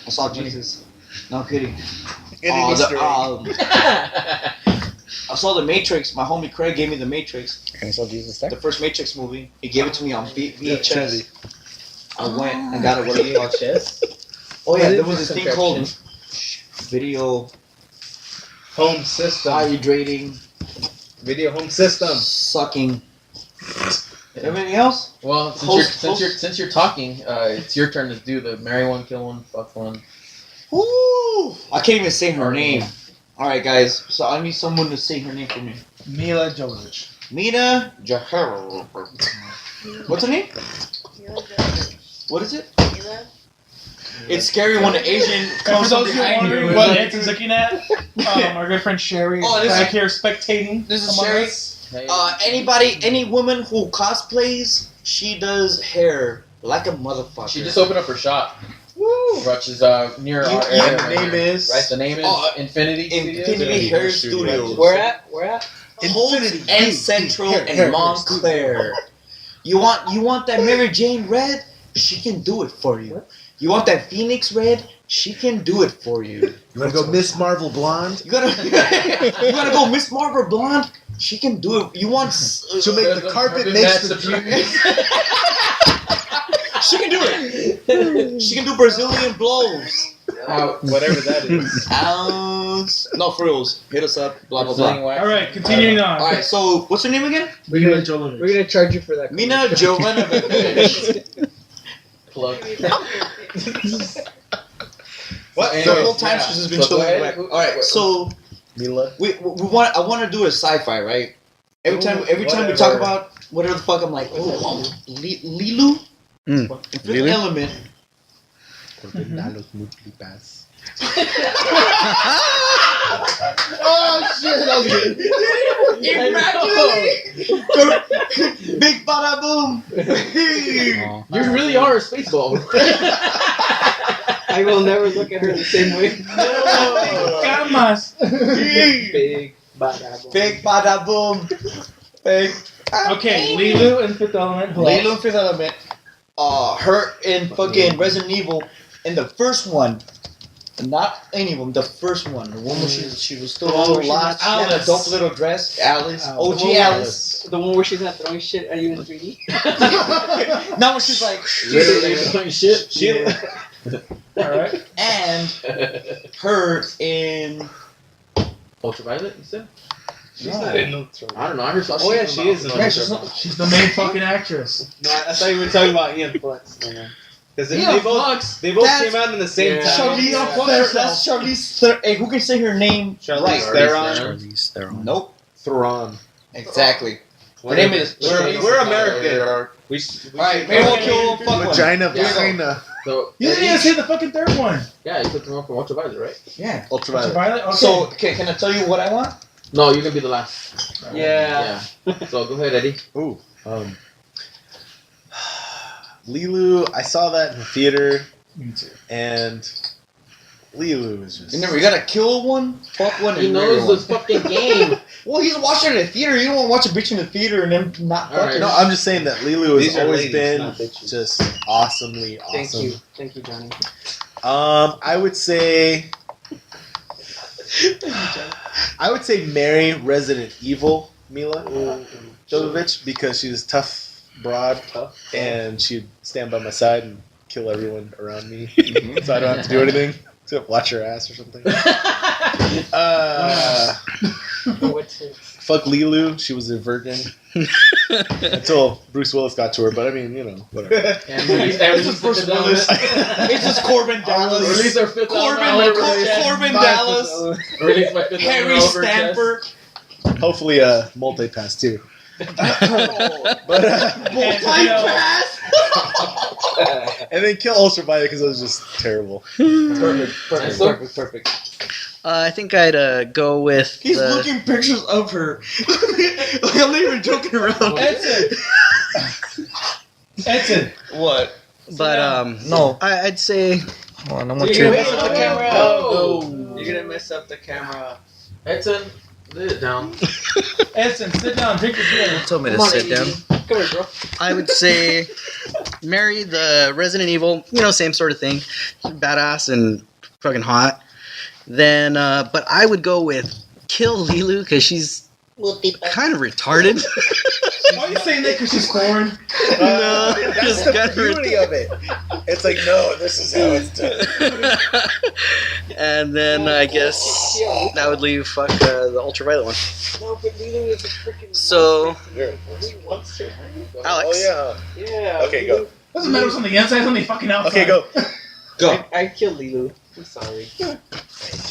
I saw Jesus. No I'm kidding.
In
Oh,
an Easter egg.
I saw the Matrix. My homie Craig gave me the Matrix,
Can I sell Jesus there?
the first Matrix movie. He gave it to me on VHS.
Trinity.
I went and got it with a fuck.
VHS.
Oh yeah,
What
there
is
was
this
this thing called
contraption?
video
Home system.
hydrating,
Video home system.
sucking. Everything else?
Well, since you're talking, it's your turn to do the marry one, kill one, fuck one.
Woo! I can't even say her name. Alright, guys, so I need someone to say her name for me.
Mila Jovovich.
Mina Jahar. What's her name? What is it? It's scary when an Asian
And
comes
for
from
those who are
behind
wondering
you.
what Ed's looking at, our good friend Sherry
Oh,
is
this
back
is-
here spectating.
this is
among
Sherry?
us.
Hey,
Any woman who cosplays, she does hair like a motherfucker.
she just opened up her shop,
Woo!
which is near
You-
our
you-
area.
The
right
name
here.
is
Right. The name is
Oh,
Infinity. Studios.
Infinity Hair
Studios.
Studios.
Where at? Where at?
Holt and Central and Montclair. You want that Mary Jane red? She can do it for you. You want that Phoenix red? She can do it for you.
You want to go Miss Marvel blonde?
You gotta go Miss Marvel blonde? She can do it. You want?
She'll make the carpet
Her
next
that's
to
the
the
She can do it. She can do Brazilian blows.
Whatever that is.
No frills. Hit us up. Blah blah
Brazilian
blah.
wax.
All right, continuing on.
All right. So what's her name again?
We're gonna charge you for that.
Mina Jovanovic.
Plug.
What?
So,
The whole time
yeah.
she's just been
So go
chilling.
ahead.
All right. So
Mila.
we want. I want to do a sci-fi, right? Every time we
whatever.
talk about whatever the fuck, I'm like, oh, Lilu, Fifth
Lilu?
Element.
Oh shit! That was good.
Big bada boom.
You really are a spaceball.
I will never look at her the same way.
Camas.
Big bada.
Big bada boom. Big.
Okay, Lilu and Fifth Element. Who else?
Lilu and Fifth Element. Her in fucking Resident Evil in the first one. Not any of them. The first one. The one where she was still
Oh,
alive. She had a
Alice.
dope little dress. Alice.
Alice.
OG Alice.
The one where she's not throwing shit at you in 3D.
Now when she's like,
Literally doing shit.
Alright.
and her in.
Ultraviolet, you said?
She's not in no trouble.
I don't know. I heard
Oh yeah, she is in
Yeah,
no
she's
trouble.
not-
She's the main fucking actress.
No, I thought you were talking about Ian Flux. Because
Yeah,
they both
Fox.
came
That's-
out in the same
Yeah.
time.
Charlize
Yeah.
Theron. That's Charlize Theron. Hey, who can say her name
Charlize
right?
Theron.
Charlize Theron.
Nope.
Theron.
Exactly. Her name is.
We're American. We
Alright, maybe we'll kill fuck one.
Vagina.
Yeah.
Vagina.
So,
You didn't even say the fucking third one.
yeah, you took them off from Ultraviolet, right?
Yeah.
Ultraviolet.
Violet? Okay.
So, can I tell you what I want?
No, you're gonna be the last.
Yeah.
Yeah. So go ahead, Eddie.
Ooh. Lilu, I saw that in the theater,
Me too.
and Lilu is just.
You gotta kill one, fuck one,
He
and
knows
murder one.
this fucking game.
Well, he's watching it in the theater. You don't want to watch a bitch in the theater and then not
All
fuck
right.
her.
No, I'm just saying that Lilu
These
has
are
always
ladies,
been
not bitches.
just awesomely awesome.
Thank you, Johnny.
I would say. I would say marry Resident Evil Mila Jovovich because she's tough, broad, and she'd stand by my side and kill everyone around me, so I don't have to do anything except watch her ass or something. Fuck Lilu, she was a virgin until Bruce Willis got to her. But I mean, you know, whatever.
And release
Bruce Willis. It's just Corbin Dallas.
Release our fifth
Corbin
album.
Dallas.
Release my fifth
Harry
album over
Stamper.
Hopefully, multi-pass too. But
Multi-pass.
and then kill Ultraviolet because it was just terrible.
Perfect.
I think I'd go with.
He's
the,
looking pictures of her. Like, I'm not even joking around.
Edson.
What?
But
No.
I'd say.
Hold on, I'm
You're gonna mess up the camera.
Oh.
You're gonna mess up the camera.
Edson, lay it down.
Edson, sit down, drink your beer.
Told me to
Come on,
sit
Eddie.
down.
Come here, bro.
I would say marry the Resident Evil, same sort of thing. Badass and fucking hot. Then, but I would go with kill Lilu because she's kind of retarded.
Why are you saying that? Because she's foreign.
No,
That's
just
the
got
beauty of it. It's like, no, this is how it's done.
And then I guess that would leave the Ultraviolet one.
No, but Lilo is a freaking.
So,
monster.
Alex.
Oh
Yeah.
Okay, go.
Doesn't matter what's on the inside, it's on the fucking
yeah.
outside.
Okay, go.
Go.
I killed Lilu. I'm sorry.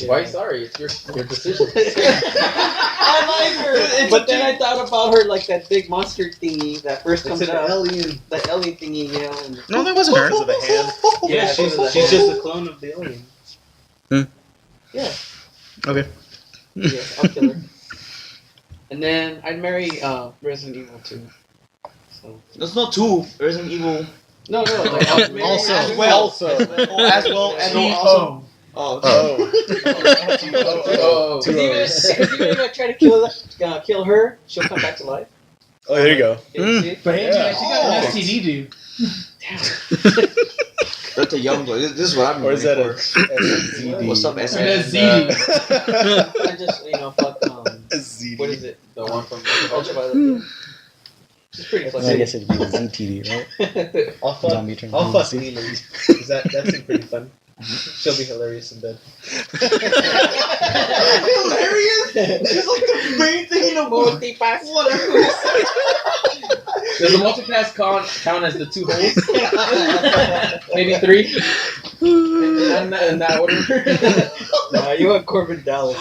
Why sorry? It's your decision.
I like her, but then I thought about her like that big monster thingy that first comes
It's an
out.
alien.
That alien thingy, you know. And
No, that wasn't her.
Because of the hand.
Yeah, she's just a clone of the alien.
yeah,
Okay.
yeah, I'll kill her. And then I'd marry Resident Evil 2. So
There's no two. Resident Evil.
no, like I'd marry
Also.
as well.
As well as
No,
also.
oh.
Oh.
Oh.
Because even if I try to kill her, she'll come back to life.
Oh, there you go.
Yeah, see?
But hey,
Yeah.
man, she got an STD, dude.
That's a young boy. This is what I'm
Or is that a
ZD? What's up,
That's
SS?
ZD.
I just, fuck,
A ZD.
what is it?
The one from
Ultraviolet. It's pretty
I
funny.
guess it'd be the ZTD, right?
I'll fuck.
Zombie turn
I'll fuck
zombie.
Lily. 'Cause that seems pretty fun. She'll be hilarious in bed.
Hilarious? She's like the main thing in a movie. Whatever.
Does the multipass count as the 2 holes? Maybe 3? And that order?
Nah, you want Corbin Dallas.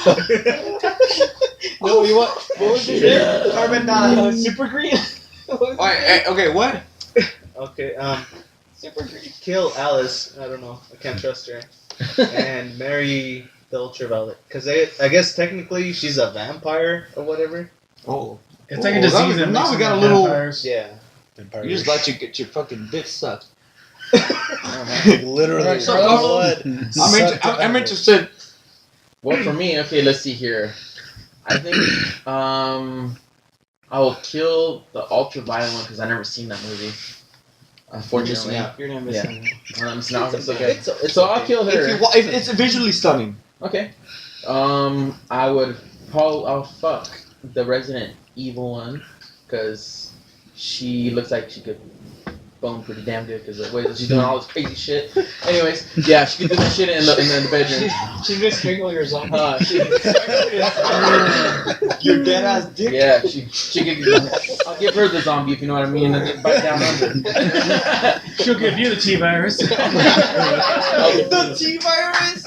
No, you want, what was his name?
Corbin Dallas.
Super Green? What was his
Alright,
name?
okay, what?
Okay,
Super Green.
kill Alice. I don't know. I can't trust her. And marry the Ultraviolet. Because I guess technically she's a vampire or whatever.
Oh.
It's like a disease that
now
makes
we
them
got a little.
vampires.
Yeah.
You just let you get your fucking dick sucked.
Literally.
Alright, so
blood.
I'm interested.
Well, for me, okay, let's see here. I think I will kill the Ultraviolet one because I've never seen that movie. Unfortunately.
You're not missing out.
I'm missing out. It's okay.
It's
So I'll kill her.
If it's visually stunning.
Okay. I'll fuck the Resident Evil one, because she looks like she could bone pretty damn good, because the way that she's doing all this crazy shit. Anyways, yeah, she could do that shit in the bedroom.
She's gonna strangle your zombie.
Your dead ass dick.
Yeah, she could. I'll give her the zombie, if you know what I mean, and then bite down under.
She'll give you the T-virus.
The T-virus.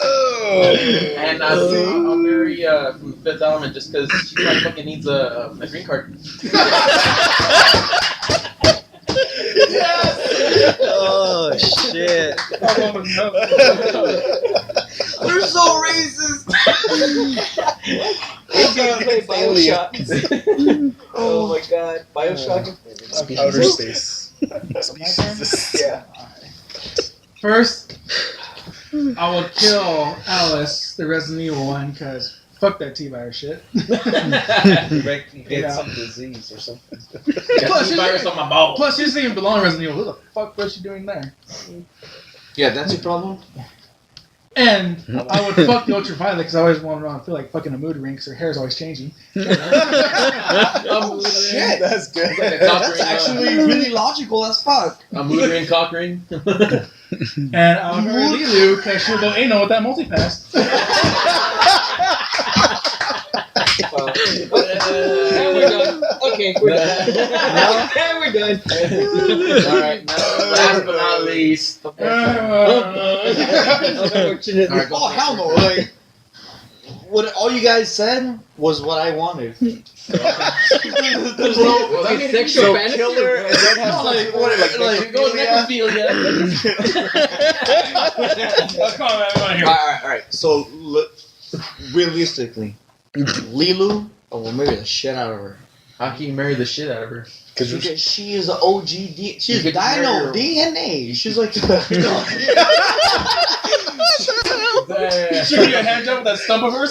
And I'll marry from Fifth Element, just because she probably fucking needs a green card.
Oh shit!
We're so racist. Bioshock. Oh my god, Bioshock.
Outer space.
Yeah.
First, I will kill Alice, the Resident Evil one, because fuck that T-virus shit.
Get some disease or something.
Plus,
Virus on my balls.
Plus, she doesn't even belong in Resident Evil. Who the fuck was she doing there?
Yeah, that's your problem.
And I would fuck the Ultraviolet, because I always wanted to feel like fucking a mood ring, because her hair is always changing.
Shit.
That's good.
That's actually really logical as fuck.
A mood ring, cock ring.
And I would marry Lilu, because she'll go anal with that multipass.
And we're done. Okay, we're done. And we're done.
Alright, last but not least.
Unfortunately.
Alright, go
Oh hell no! Like, what all you guys said was what I wanted. There's no
Well, that means
sexual fantasy.
Killer and then have
No, like, what, like,
go necrophilia.
Come on, man, I want to hear it.
Alright. So, realistically, Lilu, I will marry the shit out of her.
How can you marry the shit out of her?
Because she is an OG. She's
You could marry
Dino
her.
DNA. She's like.
Should we a hand job with that stump of hers?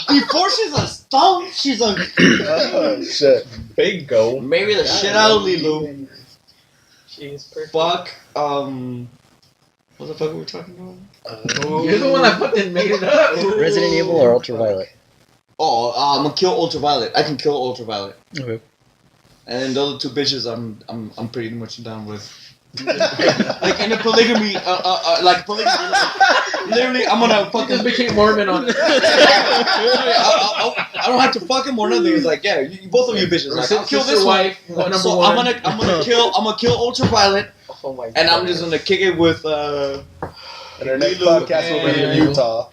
Before she's a stump, she's a.
Oh shit.
Bingo.
Marry the shit out of Lilu.
She is perfect.
Fuck. What the fuck are we talking about?
You're the one that fucking made it up.
Resident Evil or Ultraviolet?
Oh, I'm gonna kill Ultraviolet. I can kill Ultraviolet.
Okay.
And then the other two bitches, I'm pretty much down with. Like in a polygamy, like polygamy. Literally, I'm gonna
You
fucking.
just became Mormon on it.
I don't have to fuck him or nothing. It's like, yeah, both of you bitches. Like, I'll kill this one.
wife. Number
So
one.
I'm gonna kill Ultraviolet,
Oh my god.
and I'm just gonna kick it with
And our next
Lilu
podcast will be in
and-
Utah.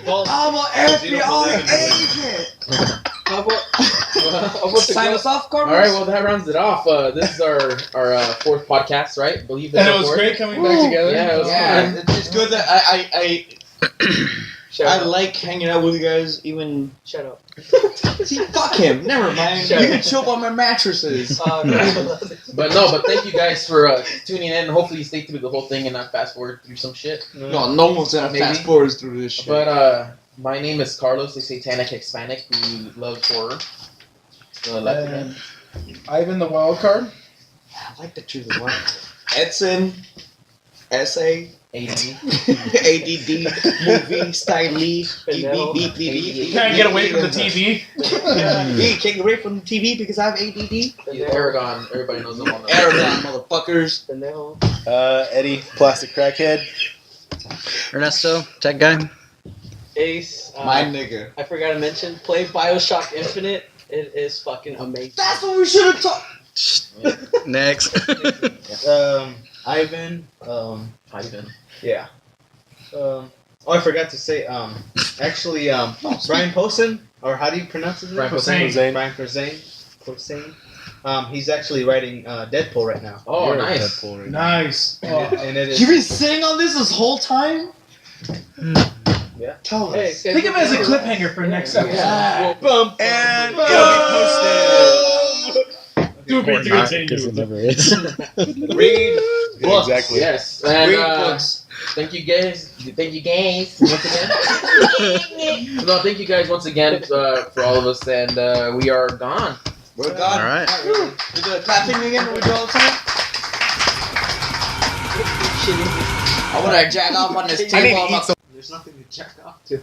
I'm an FBI agent.
How about
Sign us off, Carlos.
All right, well that rounds it off. This is our fourth podcast, right? I believe this
And
is
it was
fourth.
great coming back together.
Yeah, it was
Yeah,
fun.
it's good that I like hanging out with you guys. Even
Shut up.
see, fuck him. Never mind. You can chill on my mattresses.
But thank you guys for tuning in. Hopefully you stay through the whole thing and not fast forward through some shit.
No one's gonna
Maybe.
fast forward through this shit.
But my name is Carlos, a satanic Hispanic who loves horror.
And Ivan the wild card.
I like the truth of what Edson, SA,
AD.
ADD, movie, style, beep, beep, beep, beep.
Can't get away from the TV.
He can't get away from the TV because I have ADD.
He's Aragon. Everybody knows him on the
Aragon, motherfuckers.
Pendejo.
Eddie, plastic crackhead.
Ernesto, tech guy.
Ace.
My nigga.
I forgot to mention, play Bioshock Infinite. It is fucking amazing.
That's what we should have talked.
Next.
Ivan.
Ivan.
Yeah. I forgot to say. Actually, Brian Posehn, or how do you pronounce his name?
Brian
Posehn.
Brian Posehn. He's actually writing Deadpool right now.
Oh,
You're a
nice.
Deadpool right now.
Nice.
And it is.
You've been sitting on this whole time?
Yeah.
Tell us.
Hey,
Think of it as a cliffhanger for next episode.
Yeah.
And
Boom.
Do be to
Because
continue.
it never is.
Read books.
Exactly.
Yes. And
Read books.
thank you guys. Thank you guys once again. No, thank you guys once again for all of us, and we are gone.
We're gone.
All right.
We do a clap thing again. We do all the time. I want to jack off on this
I need
table.
to
I'm
eat
not-
some.
There's nothing to check off to.